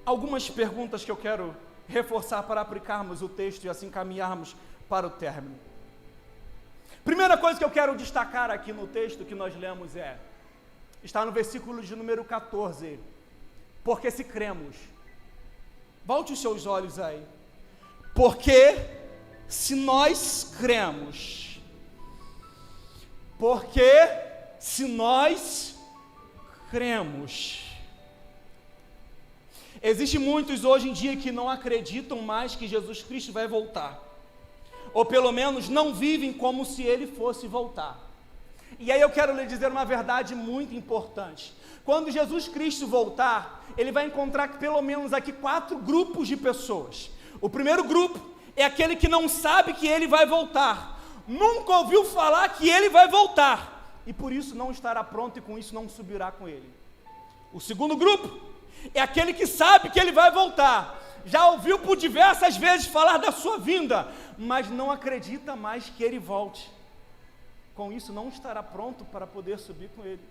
[SPEAKER 1] algumas perguntas que eu quero reforçar para aplicarmos o texto e assim caminharmos para o término. Primeira coisa que eu quero destacar aqui no texto que nós lemos está no versículo de número 14, porque se cremos, volte os seus olhos aí, porque se nós cremos, existem muitos hoje em dia que não acreditam mais que Jesus Cristo vai voltar, ou pelo menos não vivem como se Ele fosse voltar. E aí eu quero lhe dizer uma verdade muito importante. Quando Jesus Cristo voltar, Ele vai encontrar pelo menos aqui 4 grupos de pessoas. O primeiro grupo é aquele que não sabe que Ele vai voltar, nunca ouviu falar que Ele vai voltar, e por isso não estará pronto e com isso não subirá com Ele. O segundo grupo é aquele que sabe que ele vai voltar. Já ouviu por diversas vezes falar da sua vinda, mas não acredita mais que ele volte. Com isso, não estará pronto para poder subir com ele.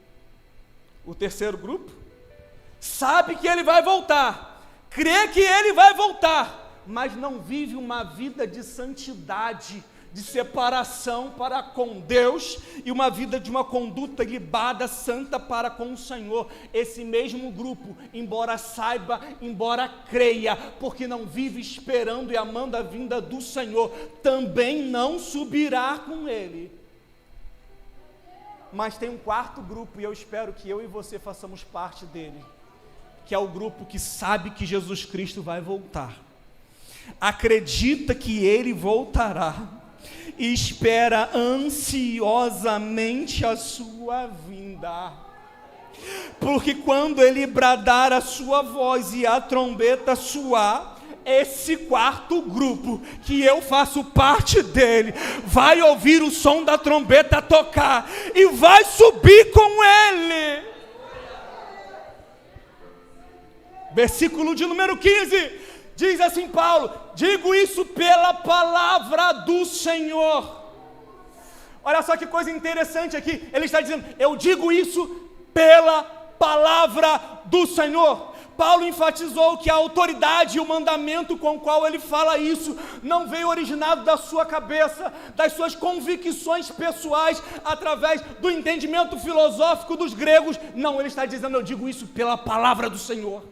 [SPEAKER 1] O terceiro grupo sabe que ele vai voltar, crê que ele vai voltar, mas não vive uma vida de santidade, de separação para com Deus e uma vida de uma conduta ilibada, santa para com o Senhor. Esse mesmo grupo, embora saiba, embora creia, porque não vive esperando e amando a vinda do Senhor, também não subirá com ele. Mas tem um quarto grupo, e eu espero que eu e você façamos parte dele, que é o grupo que sabe que Jesus Cristo vai voltar, acredita que ele voltará, e espera ansiosamente a sua vinda, porque quando ele bradar a sua voz e a trombeta soar, esse quarto grupo, que eu faço parte dele, vai ouvir o som da trombeta tocar, e vai subir com ele. Versículo de número 15, diz assim Paulo: digo isso pela palavra do Senhor. Olha só que coisa interessante aqui, ele está dizendo, eu digo isso pela palavra do Senhor. Paulo enfatizou que a autoridade e o mandamento com o qual ele fala isso não veio originado da sua cabeça, das suas convicções pessoais, através do entendimento filosófico dos gregos. Não, ele está dizendo, eu digo isso pela palavra do Senhor.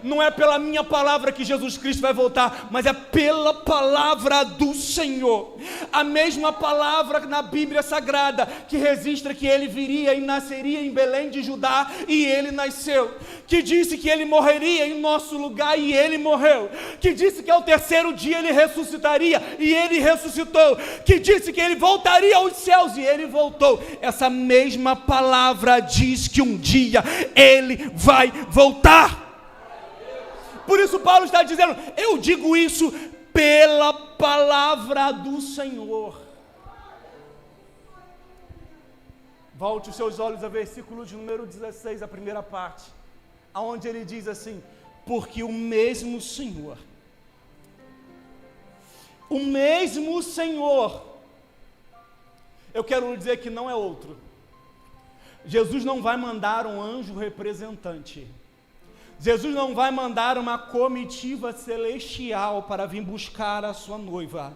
[SPEAKER 1] Não é pela minha palavra que Jesus Cristo vai voltar, mas é pela palavra do Senhor. A mesma palavra na Bíblia Sagrada que registra que ele viria e nasceria em Belém de Judá, e ele nasceu. Que disse que ele morreria em nosso lugar, e ele morreu. Que disse que ao terceiro dia ele ressuscitaria, e ele ressuscitou. Que disse que ele voltaria aos céus, e ele voltou. Essa mesma palavra diz que um dia ele vai voltar. Por isso Paulo está dizendo, eu digo isso pela palavra do Senhor. Volte os seus olhos ao versículo de número 16, a primeira parte, aonde ele diz assim, porque o mesmo Senhor, eu quero lhe dizer que não é outro. Jesus não vai mandar um anjo representante. Jesus não vai mandar uma comitiva celestial para vir buscar a sua noiva.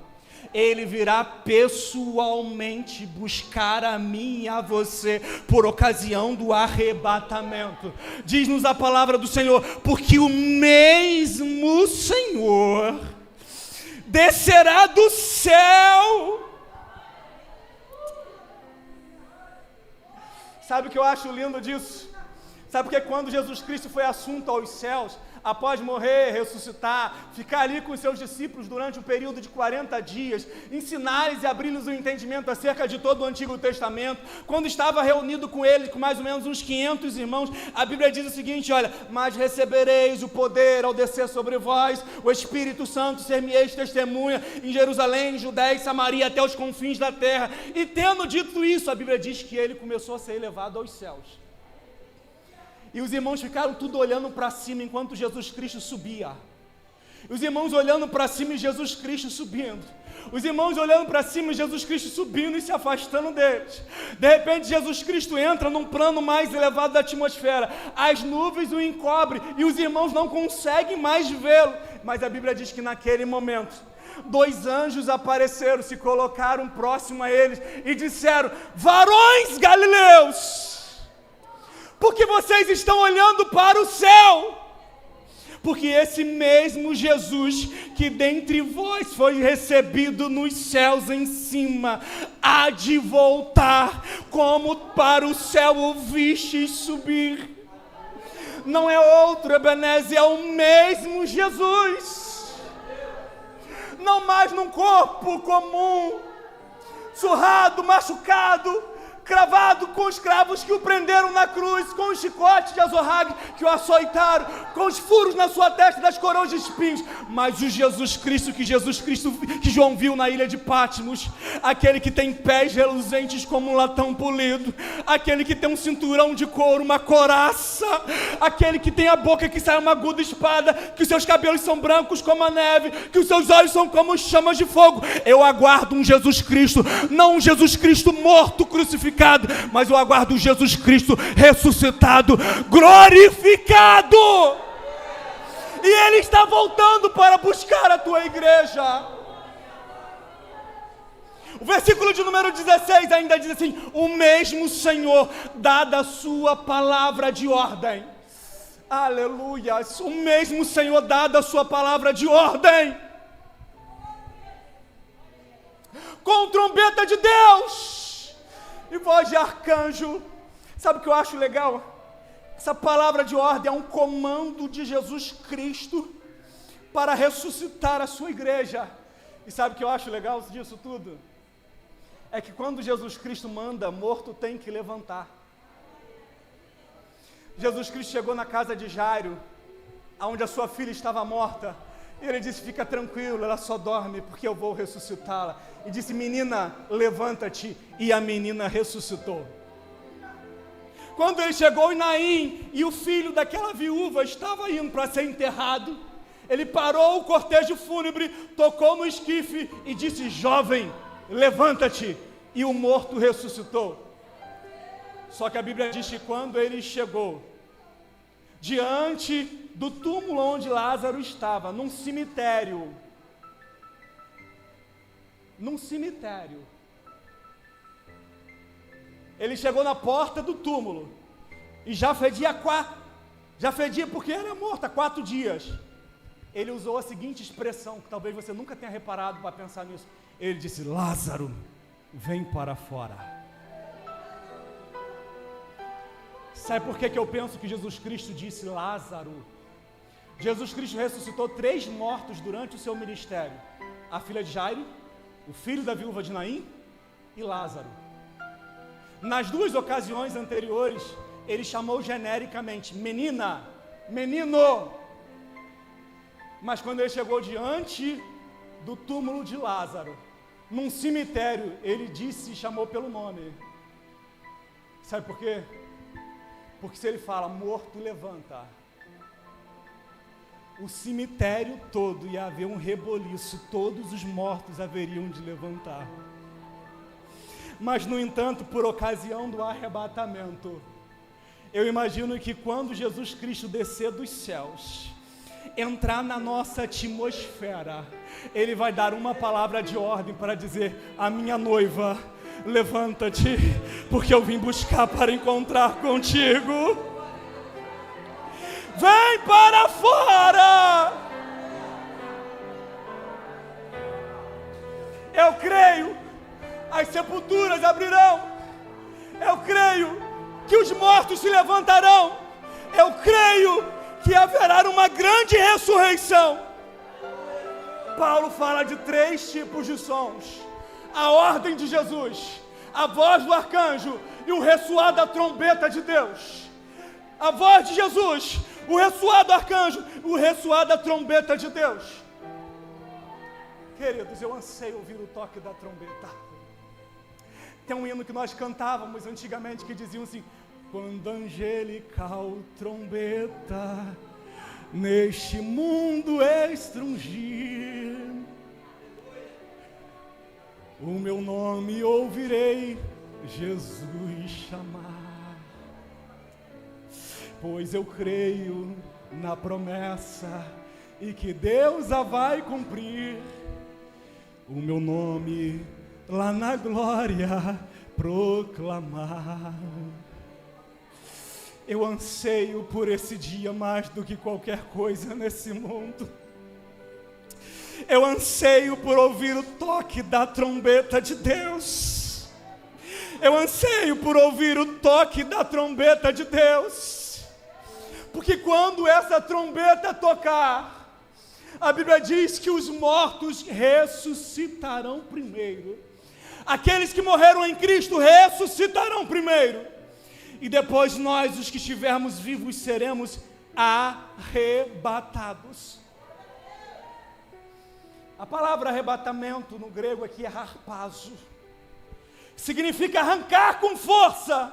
[SPEAKER 1] Ele virá pessoalmente buscar a mim e a você por ocasião do arrebatamento. Diz-nos a palavra do Senhor, porque o mesmo Senhor descerá do céu. Sabe o que eu acho lindo disso? Sabe porque quando Jesus Cristo foi assunto aos céus, após morrer, ressuscitar, ficar ali com os seus discípulos durante um período de 40 dias, ensinar-lhes e abrir-lhes o entendimento acerca de todo o Antigo Testamento, quando estava reunido com eles, com mais ou menos uns 500 irmãos, a Bíblia diz o seguinte, olha, mas recebereis o poder ao descer sobre vós, o Espírito Santo, ser-me-eis testemunha em Jerusalém, Judéia e Samaria, até os confins da terra. E tendo dito isso, a Bíblia diz que ele começou a ser elevado aos céus. E os irmãos ficaram tudo olhando para cima enquanto Jesus Cristo subia. Os irmãos olhando para cima e Jesus Cristo subindo. Os irmãos olhando para cima e Jesus Cristo subindo e se afastando deles. De repente Jesus Cristo entra num plano mais elevado da atmosfera. As nuvens o encobrem e os irmãos não conseguem mais vê-lo. Mas a Bíblia diz que naquele momento 2 anjos apareceram, se colocaram próximo a eles e disseram, varões galileus, porque vocês estão olhando para o céu? Porque esse mesmo Jesus que dentre vós foi recebido nos céus em cima, há de voltar, como para o céu o vistes subir. Não é outro, Ebenezer, é o mesmo Jesus. Não mais num corpo comum, surrado, machucado, cravado com os cravos que o prenderam na cruz, com os chicotes de Azorrague que o açoitaram, com os furos na sua testa das coroas de espinhos. Mas o Jesus Cristo que João viu na ilha de Patmos, aquele que tem pés reluzentes como um latão polido, aquele que tem um cinturão de couro, uma couraça, aquele que tem a boca que sai uma aguda espada, que os seus cabelos são brancos como a neve, que os seus olhos são como chamas de fogo. Eu aguardo um Jesus Cristo, não um Jesus Cristo morto, crucificado, mas eu aguardo um Jesus Cristo ressuscitado, glorificado. E Ele está voltando para buscar a tua igreja. O versículo de número 16 ainda diz assim: o mesmo Senhor, dada a sua palavra de ordem. Aleluia! O mesmo Senhor, dada a sua palavra de ordem, com trombeta de Deus e voz de arcanjo. Sabe o que eu acho legal? Essa palavra de ordem é um comando de Jesus Cristo para ressuscitar a sua igreja. E sabe o que eu acho legal disso tudo? É que quando Jesus Cristo manda, morto tem que levantar. Jesus Cristo chegou na casa de Jairo, onde a sua filha estava morta, e ele disse: fica tranquilo, ela só dorme porque eu vou ressuscitá-la. E disse: menina, levanta-te. E a menina ressuscitou. Quando ele chegou em Naim, e o filho daquela viúva estava indo para ser enterrado, ele parou o cortejo fúnebre, tocou no esquife e disse: jovem, levanta-te. E o morto ressuscitou. Só que a Bíblia diz que quando ele chegou diante do túmulo onde Lázaro estava, num cemitério, ele chegou na porta do túmulo e já fedia porque era morto há 4 dias. Ele usou a seguinte expressão, que talvez você nunca tenha reparado para pensar nisso. Ele disse: Lázaro, vem para fora. Sabe por que eu penso que Jesus Cristo disse Lázaro? Jesus Cristo ressuscitou 3 mortos durante o seu ministério: a filha de Jairo, o filho da viúva de Naim e Lázaro. Nas 2 ocasiões anteriores, ele chamou genericamente menina, menino. Mas quando ele chegou diante do túmulo de Lázaro, num cemitério, ele disse e chamou pelo nome. Sabe por quê? Porque se ele fala morto, levanta, o cemitério todo ia haver um reboliço, todos os mortos haveriam de levantar. Mas, no entanto, por ocasião do arrebatamento, eu imagino que quando Jesus Cristo descer dos céus, entrar na nossa atmosfera, Ele vai dar uma palavra de ordem para dizer: a minha noiva, levanta-te, porque eu vim buscar para encontrar contigo. Vem para fora. Eu creio, as sepulturas abrirão. Eu creio que os mortos se levantarão. Eu creio que haverá uma grande ressurreição. Paulo fala de 3 tipos de sons: a ordem de Jesus, a voz do arcanjo e o ressoar da trombeta de Deus. A voz de Jesus, o ressoar do arcanjo, o ressoar da trombeta de Deus. Queridos, eu anseio ouvir o toque da trombeta. Tem um hino que nós cantávamos antigamente que diziam assim: quando a angelical trombeta neste mundo estrungir, o meu nome ouvirei Jesus chamar. Pois eu creio na promessa e que Deus a vai cumprir. O meu nome lá na glória proclamar. Eu anseio por esse dia mais do que qualquer coisa nesse mundo. Eu anseio por ouvir o toque da trombeta de Deus. Eu anseio por ouvir o toque da trombeta de Deus. Porque quando essa trombeta tocar, a Bíblia diz que os mortos ressuscitarão primeiro. Aqueles que morreram em Cristo ressuscitarão primeiro. E depois nós, os que estivermos vivos, seremos arrebatados. A palavra arrebatamento no grego aqui é harpazo. Significa arrancar com força,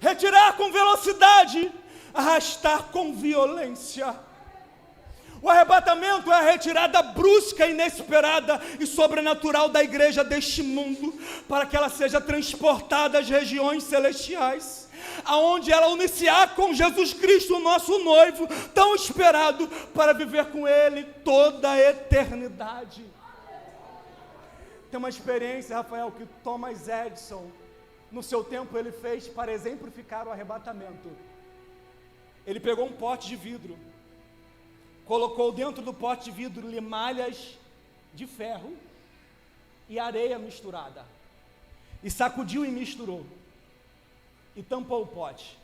[SPEAKER 1] retirar com velocidade, arrastar com violência. O arrebatamento é a retirada brusca, inesperada e sobrenatural da igreja deste mundo, para que ela seja transportada às regiões celestiais, aonde ela unir-se-á com Jesus Cristo, o nosso noivo, tão esperado, para viver com Ele toda a eternidade. Tem uma experiência, Rafael, que Thomas Edison, no seu tempo, ele fez para exemplificar o arrebatamento. Ele pegou um pote de vidro, colocou dentro do pote de vidro limalhas de ferro e areia misturada, e sacudiu e misturou, e tampou o pote.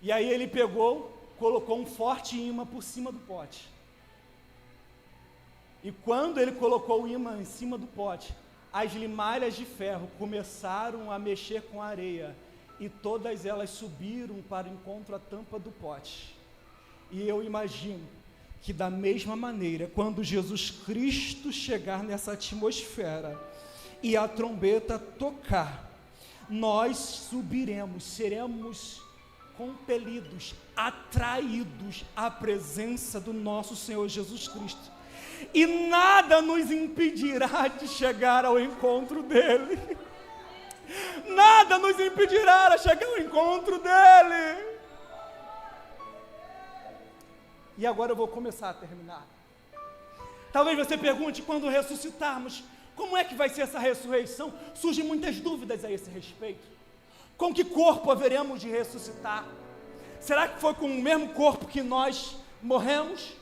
[SPEAKER 1] E aí ele pegou, colocou um forte ímã por cima do pote. E quando ele colocou o ímã em cima do pote, as limalhas de ferro começaram a mexer com a areia, e todas elas subiram para o encontro à tampa do pote. E eu imagino que da mesma maneira, quando Jesus Cristo chegar nessa atmosfera e a trombeta tocar, nós subiremos, seremos compelidos, atraídos à presença do nosso Senhor Jesus Cristo. E nada nos impedirá de chegar ao encontro dele. Nada nos impedirá de chegar ao encontro dele. E agora eu vou começar a terminar. Talvez você pergunte, quando ressuscitarmos, como é que vai ser essa ressurreição? Surgem muitas dúvidas a esse respeito. Com que corpo haveremos de ressuscitar? Será que foi com o mesmo corpo que nós morremos?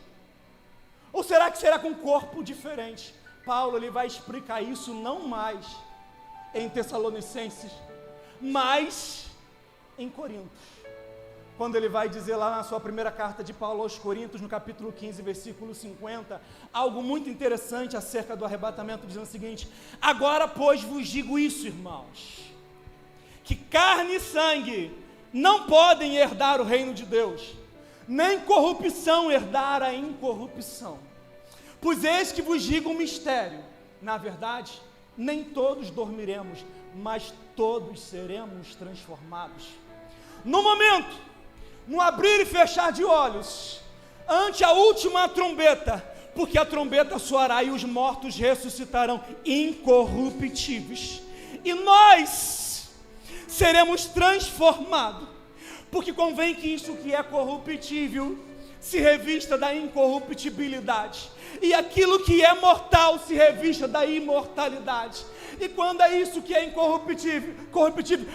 [SPEAKER 1] Ou será que será com um corpo diferente? Paulo ele vai explicar isso não mais em Tessalonicenses, mas em Coríntios. Quando ele vai dizer lá na sua primeira carta de Paulo aos Coríntios, no capítulo 15, versículo 50, algo muito interessante acerca do arrebatamento, dizendo o seguinte: agora, pois, vos digo isso, irmãos, que carne e sangue não podem herdar o reino de Deus, nem corrupção herdar a incorrupção. Pois eis que vos digo um mistério, na verdade, nem todos dormiremos, mas todos seremos transformados. No momento, no abrir e fechar de olhos, ante a última trombeta, porque a trombeta soará e os mortos ressuscitarão incorruptíveis, e nós seremos transformados, porque convém que isso que é corruptível se revista da incorruptibilidade, e aquilo que é mortal se revista da imortalidade. E quando é isso que é incorruptível,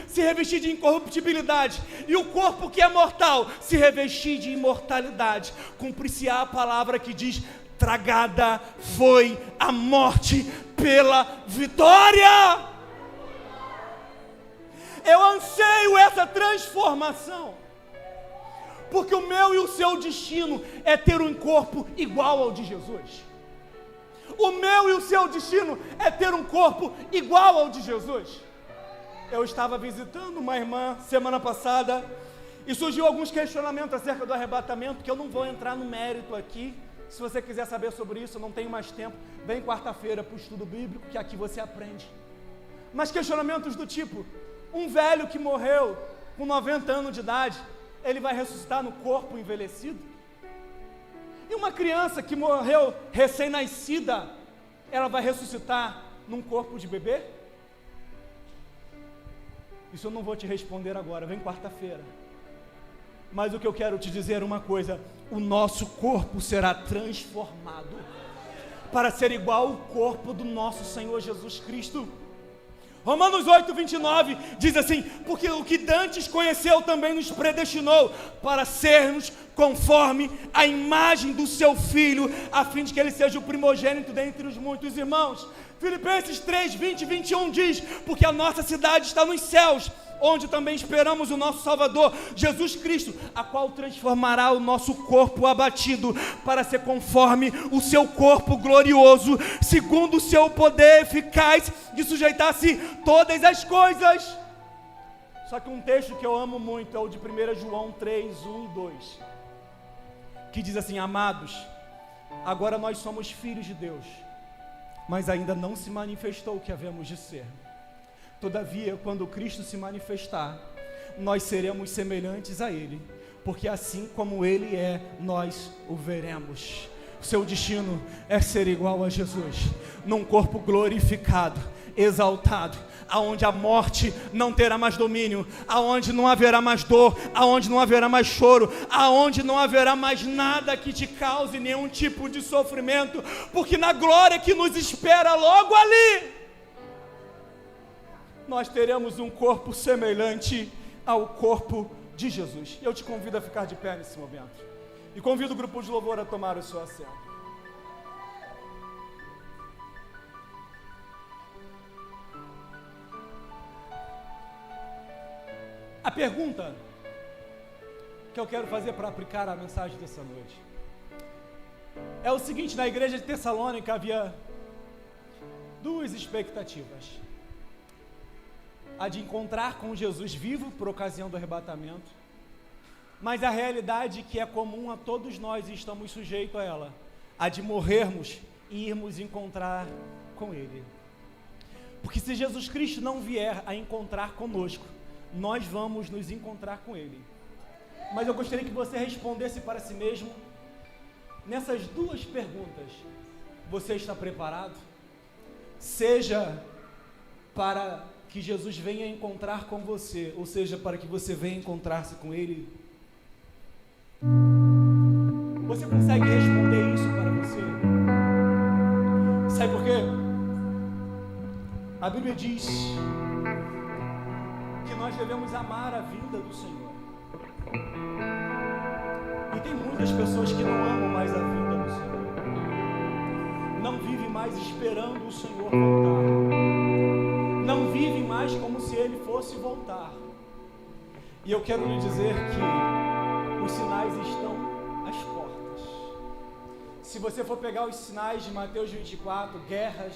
[SPEAKER 1] se revestir de incorruptibilidade, e o corpo que é mortal se revestir de imortalidade, cumprir-se-á a palavra que diz: tragada foi a morte pela vitória. Eu anseio essa transformação, porque o meu e o seu destino é ter um corpo igual ao de Jesus. O meu e o seu destino é ter um corpo igual ao de Jesus. Eu estava visitando uma irmã semana passada e surgiu alguns questionamentos acerca do arrebatamento, que eu não vou entrar no mérito aqui. Se você quiser saber sobre isso, eu não tenho mais tempo. Vem quarta-feira para o estudo bíblico, que aqui você aprende. Mas questionamentos do tipo: um velho que morreu com 90 anos de idade, ele vai ressuscitar no corpo envelhecido? E uma criança que morreu recém-nascida, ela vai ressuscitar num corpo de bebê? Isso eu não vou te responder agora, vem quarta-feira. Mas o que eu quero te dizer é uma coisa: o nosso corpo será transformado para ser igual ao corpo do nosso Senhor Jesus Cristo. Romanos 8, 29 diz assim: porque o que dantes conheceu também nos predestinou para sermos conforme a imagem do seu Filho, a fim de que ele seja o primogênito dentre os muitos irmãos. Filipenses 3, 20 e 21 diz: porque a nossa cidade está nos céus, onde também esperamos o nosso Salvador, Jesus Cristo, a qual transformará o nosso corpo abatido, para ser conforme o seu corpo glorioso, segundo o seu poder eficaz, de sujeitar-se todas as coisas. Só que um texto que eu amo muito é o de 1 João 3, 1 e 2, que diz assim: amados, agora nós somos filhos de Deus, mas ainda não se manifestou o que havemos de ser. Todavia, quando Cristo se manifestar, nós seremos semelhantes a Ele, porque assim como Ele é, nós o veremos. Seu destino é ser igual a Jesus, num corpo glorificado, exaltado, aonde a morte não terá mais domínio, aonde não haverá mais dor, aonde não haverá mais choro, aonde não haverá mais nada que te cause nenhum tipo de sofrimento, porque na glória que nos espera logo ali, nós teremos um corpo semelhante ao corpo de Jesus. Eu te convido a ficar de pé nesse momento, e convido o grupo de louvor a tomar o seu assento. A pergunta que eu quero fazer para aplicar a mensagem dessa noite é o seguinte: na igreja de Tessalônica havia duas expectativas: a de encontrar com Jesus vivo por ocasião do arrebatamento, mas a realidade que é comum a todos nós e estamos sujeitos a ela, a de morrermos e irmos encontrar com Ele. Porque se Jesus Cristo não vier a encontrar conosco, nós vamos nos encontrar com Ele. Mas eu gostaria que você respondesse para si mesmo nessas duas perguntas: você está preparado? Seja para que Jesus venha encontrar com você, ou seja, para que você venha encontrar-se com Ele. Você consegue responder isso para você? Sabe por quê? A Bíblia diz que nós devemos amar a vinda do Senhor. E tem muitas pessoas que não amam mais a vinda do Senhor, não vivem mais esperando o Senhor voltar, não vivem mais como se Ele fosse voltar. E eu quero lhe dizer que os sinais estão às portas. Se você for pegar os sinais de Mateus 24, guerras,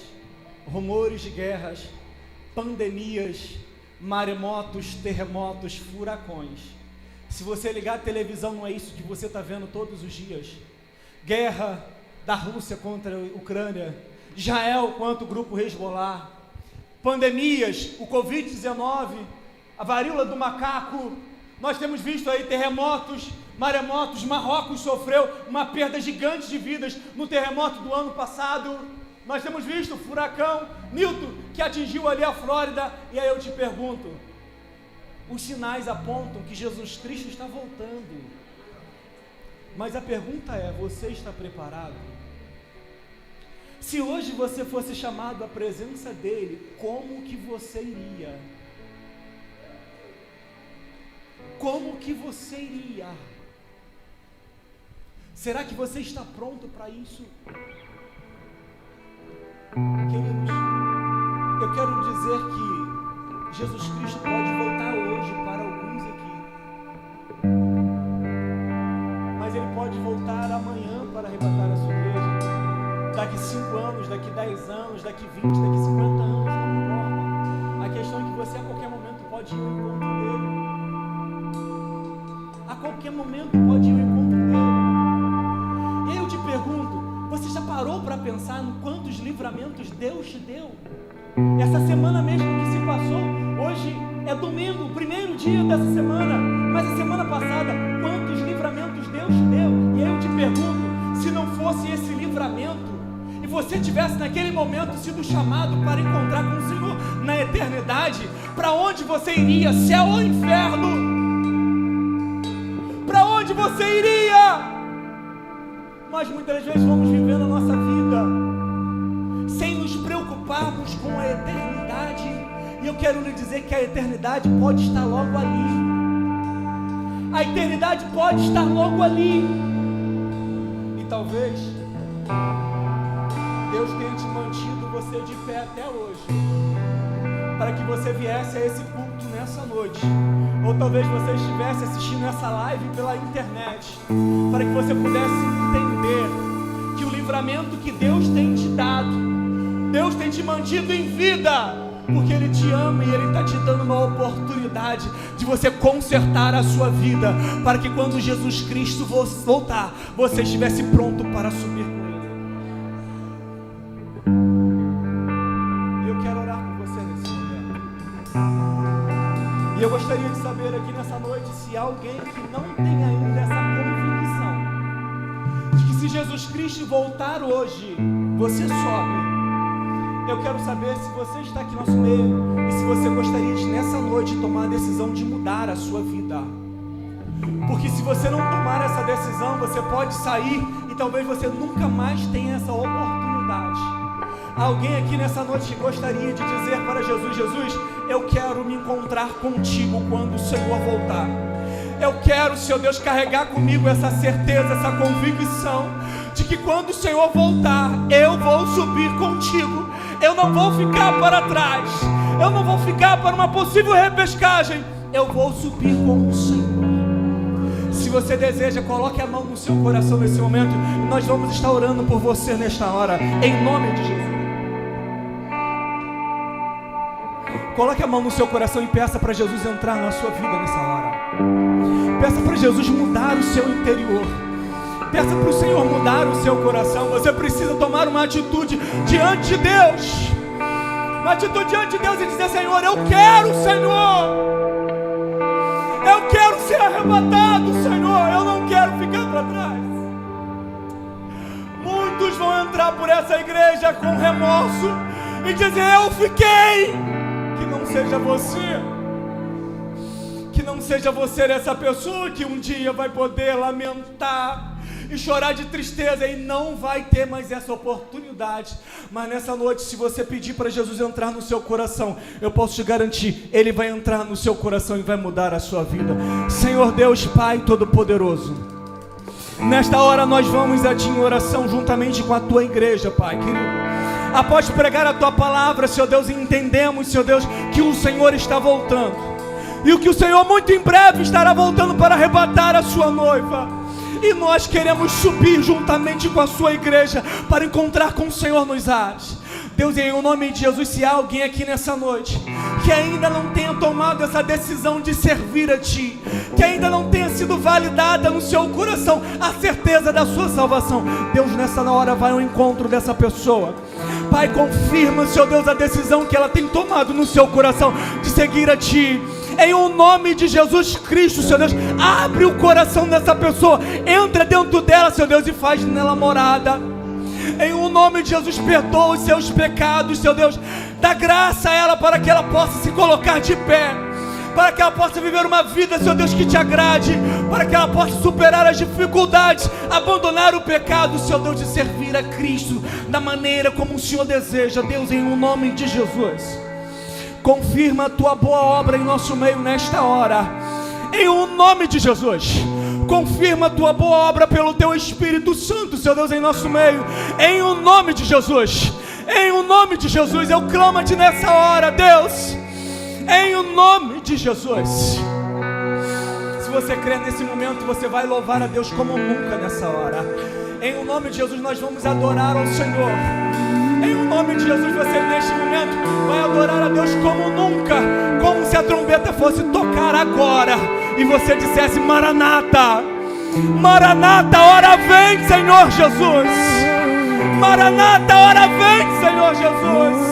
[SPEAKER 1] rumores de guerras, pandemias, maremotos, terremotos, furacões. Se você ligar a televisão, não é isso que você está vendo todos os dias? Guerra da Rússia contra a Ucrânia, Israel contra o grupo Hezbollah, pandemias, o Covid-19, a varíola do macaco. Nós temos visto aí terremotos, maremotos. Marrocos sofreu uma perda gigante de vidas no terremoto do ano passado. Nós temos visto o furacão Milton, que atingiu ali a Flórida. E aí eu te pergunto, os sinais apontam que Jesus Cristo está voltando. Mas a pergunta é, você está preparado? Se hoje você fosse chamado à presença dele, como que você iria? Como que você iria? Será que você está pronto para isso? Queridos, eu quero dizer que Jesus Cristo pode voltar hoje para alguns aqui, mas Ele pode voltar amanhã para arrebatar a sua igreja, daqui 5 anos, daqui 10 anos, daqui 20, daqui 50 anos, não importa. A questão é que você a qualquer momento pode ir ao encontro dele. A qualquer momento pode ir ao encontro dele. E aí eu te pergunto, você já parou para pensar em quantos livramentos Deus te deu? Essa semana mesmo que se passou, hoje é domingo, o primeiro dia dessa semana, mas a semana passada, quantos livramentos Deus te deu? E aí eu te pergunto, se não fosse esse livramento, e você tivesse naquele momento sido chamado para encontrar com o Senhor na eternidade, para onde você iria? Céu ou inferno? Para onde você iria? Nós muitas vezes vamos vivendo a nossa vida sem nos preocuparmos com a eternidade. E eu quero lhe dizer que a eternidade pode estar logo ali. A eternidade pode estar logo ali. E talvez Deus tenha te mantido você de pé até hoje, para que você viesse a esse culto nessa noite, ou talvez você estivesse assistindo essa live pela internet, para que você pudesse entender que o livramento que Deus tem te dado, Deus tem te mantido em vida, porque Ele te ama e Ele está te dando uma oportunidade de você consertar a sua vida, para que quando Jesus Cristo voltar, você estivesse pronto para subir com Ele. E eu quero orar por você nesse momento. E eu gostaria de saber aqui nessa noite se há alguém que não tem ainda essa convicção de que se Jesus Cristo voltar hoje, você sobe. Eu quero saber se você está aqui no nosso meio e se você gostaria de nessa noite tomar a decisão de mudar a sua vida. Porque se você não tomar essa decisão, você pode sair e talvez você nunca mais tenha essa oportunidade. Alguém aqui nessa noite gostaria de dizer para Jesus: Jesus, eu quero me encontrar contigo quando o Senhor voltar. Eu quero, Senhor Deus, carregar comigo essa certeza, essa convicção de que quando o Senhor voltar, eu vou subir contigo. Eu não vou ficar para trás. Eu não vou ficar para uma possível repescagem. Eu vou subir com o Senhor. Se você deseja, coloque a mão no seu coração nesse momento. E nós vamos estar orando por você nesta hora, em nome de Jesus. Coloque a mão no seu coração e peça para Jesus entrar na sua vida nessa hora. Peça para Jesus mudar o seu interior. Peça para o Senhor mudar o seu coração. Você precisa tomar uma atitude diante de Deus. Uma atitude diante de Deus e dizer: Senhor, eu quero, Senhor. Eu quero ser arrebatado, Senhor. Eu não quero ficar para trás. Muitos vão entrar por essa igreja com remorso e dizer: eu fiquei. Que não seja você. Que não seja você essa pessoa que um dia vai poder lamentar e chorar de tristeza e não vai ter mais essa oportunidade. Mas nessa noite, se você pedir para Jesus entrar no seu coração, eu posso te garantir, Ele vai entrar no seu coração e vai mudar a sua vida. Senhor Deus, Pai Todo-Poderoso, nesta hora nós vamos a Ti em oração juntamente com a Tua igreja, Pai querido. Após pregar a Tua palavra, Senhor Deus, entendemos, Senhor Deus, que o Senhor está voltando e o que o Senhor muito em breve estará voltando para arrebatar a sua noiva. E nós queremos subir juntamente com a sua igreja para encontrar com o Senhor nos ares. Deus, em nome de Jesus, se há alguém aqui nessa noite que ainda não tenha tomado essa decisão de servir a Ti, que ainda não tenha sido validada no seu coração a certeza da sua salvação, Deus, nessa hora vai ao encontro dessa pessoa. Pai, confirma, Senhor Deus, a decisão que ela tem tomado no seu coração de seguir a Ti. Em o nome de Jesus Cristo, Senhor Deus, abre o coração dessa pessoa, entra dentro dela, Senhor Deus, e faz nela morada. Em o nome de Jesus, perdoa os seus pecados, Senhor Deus, dá graça a ela para que ela possa se colocar de pé, para que ela possa viver uma vida, Senhor Deus, que Te agrade, para que ela possa superar as dificuldades, abandonar o pecado, Senhor Deus, de servir a Cristo da maneira como o Senhor deseja. Deus, em o nome de Jesus, confirma a Tua boa obra em nosso meio nesta hora, em o nome de Jesus. Confirma a Tua boa obra pelo Teu Espírito Santo, Senhor Deus, em nosso meio, em o nome de Jesus. Em o nome de Jesus, eu clamo a Ti nessa hora, Deus, em o nome de Jesus. Se você crer nesse momento, você vai louvar a Deus como nunca nessa hora. Em o nome de Jesus, nós vamos adorar ao Senhor. Em o nome de Jesus, você neste momento vai adorar a Deus como nunca, como se a trombeta fosse tocar agora e você dissesse: Maranata, Maranata, hora vem, Senhor Jesus. Maranata, hora vem, Senhor Jesus.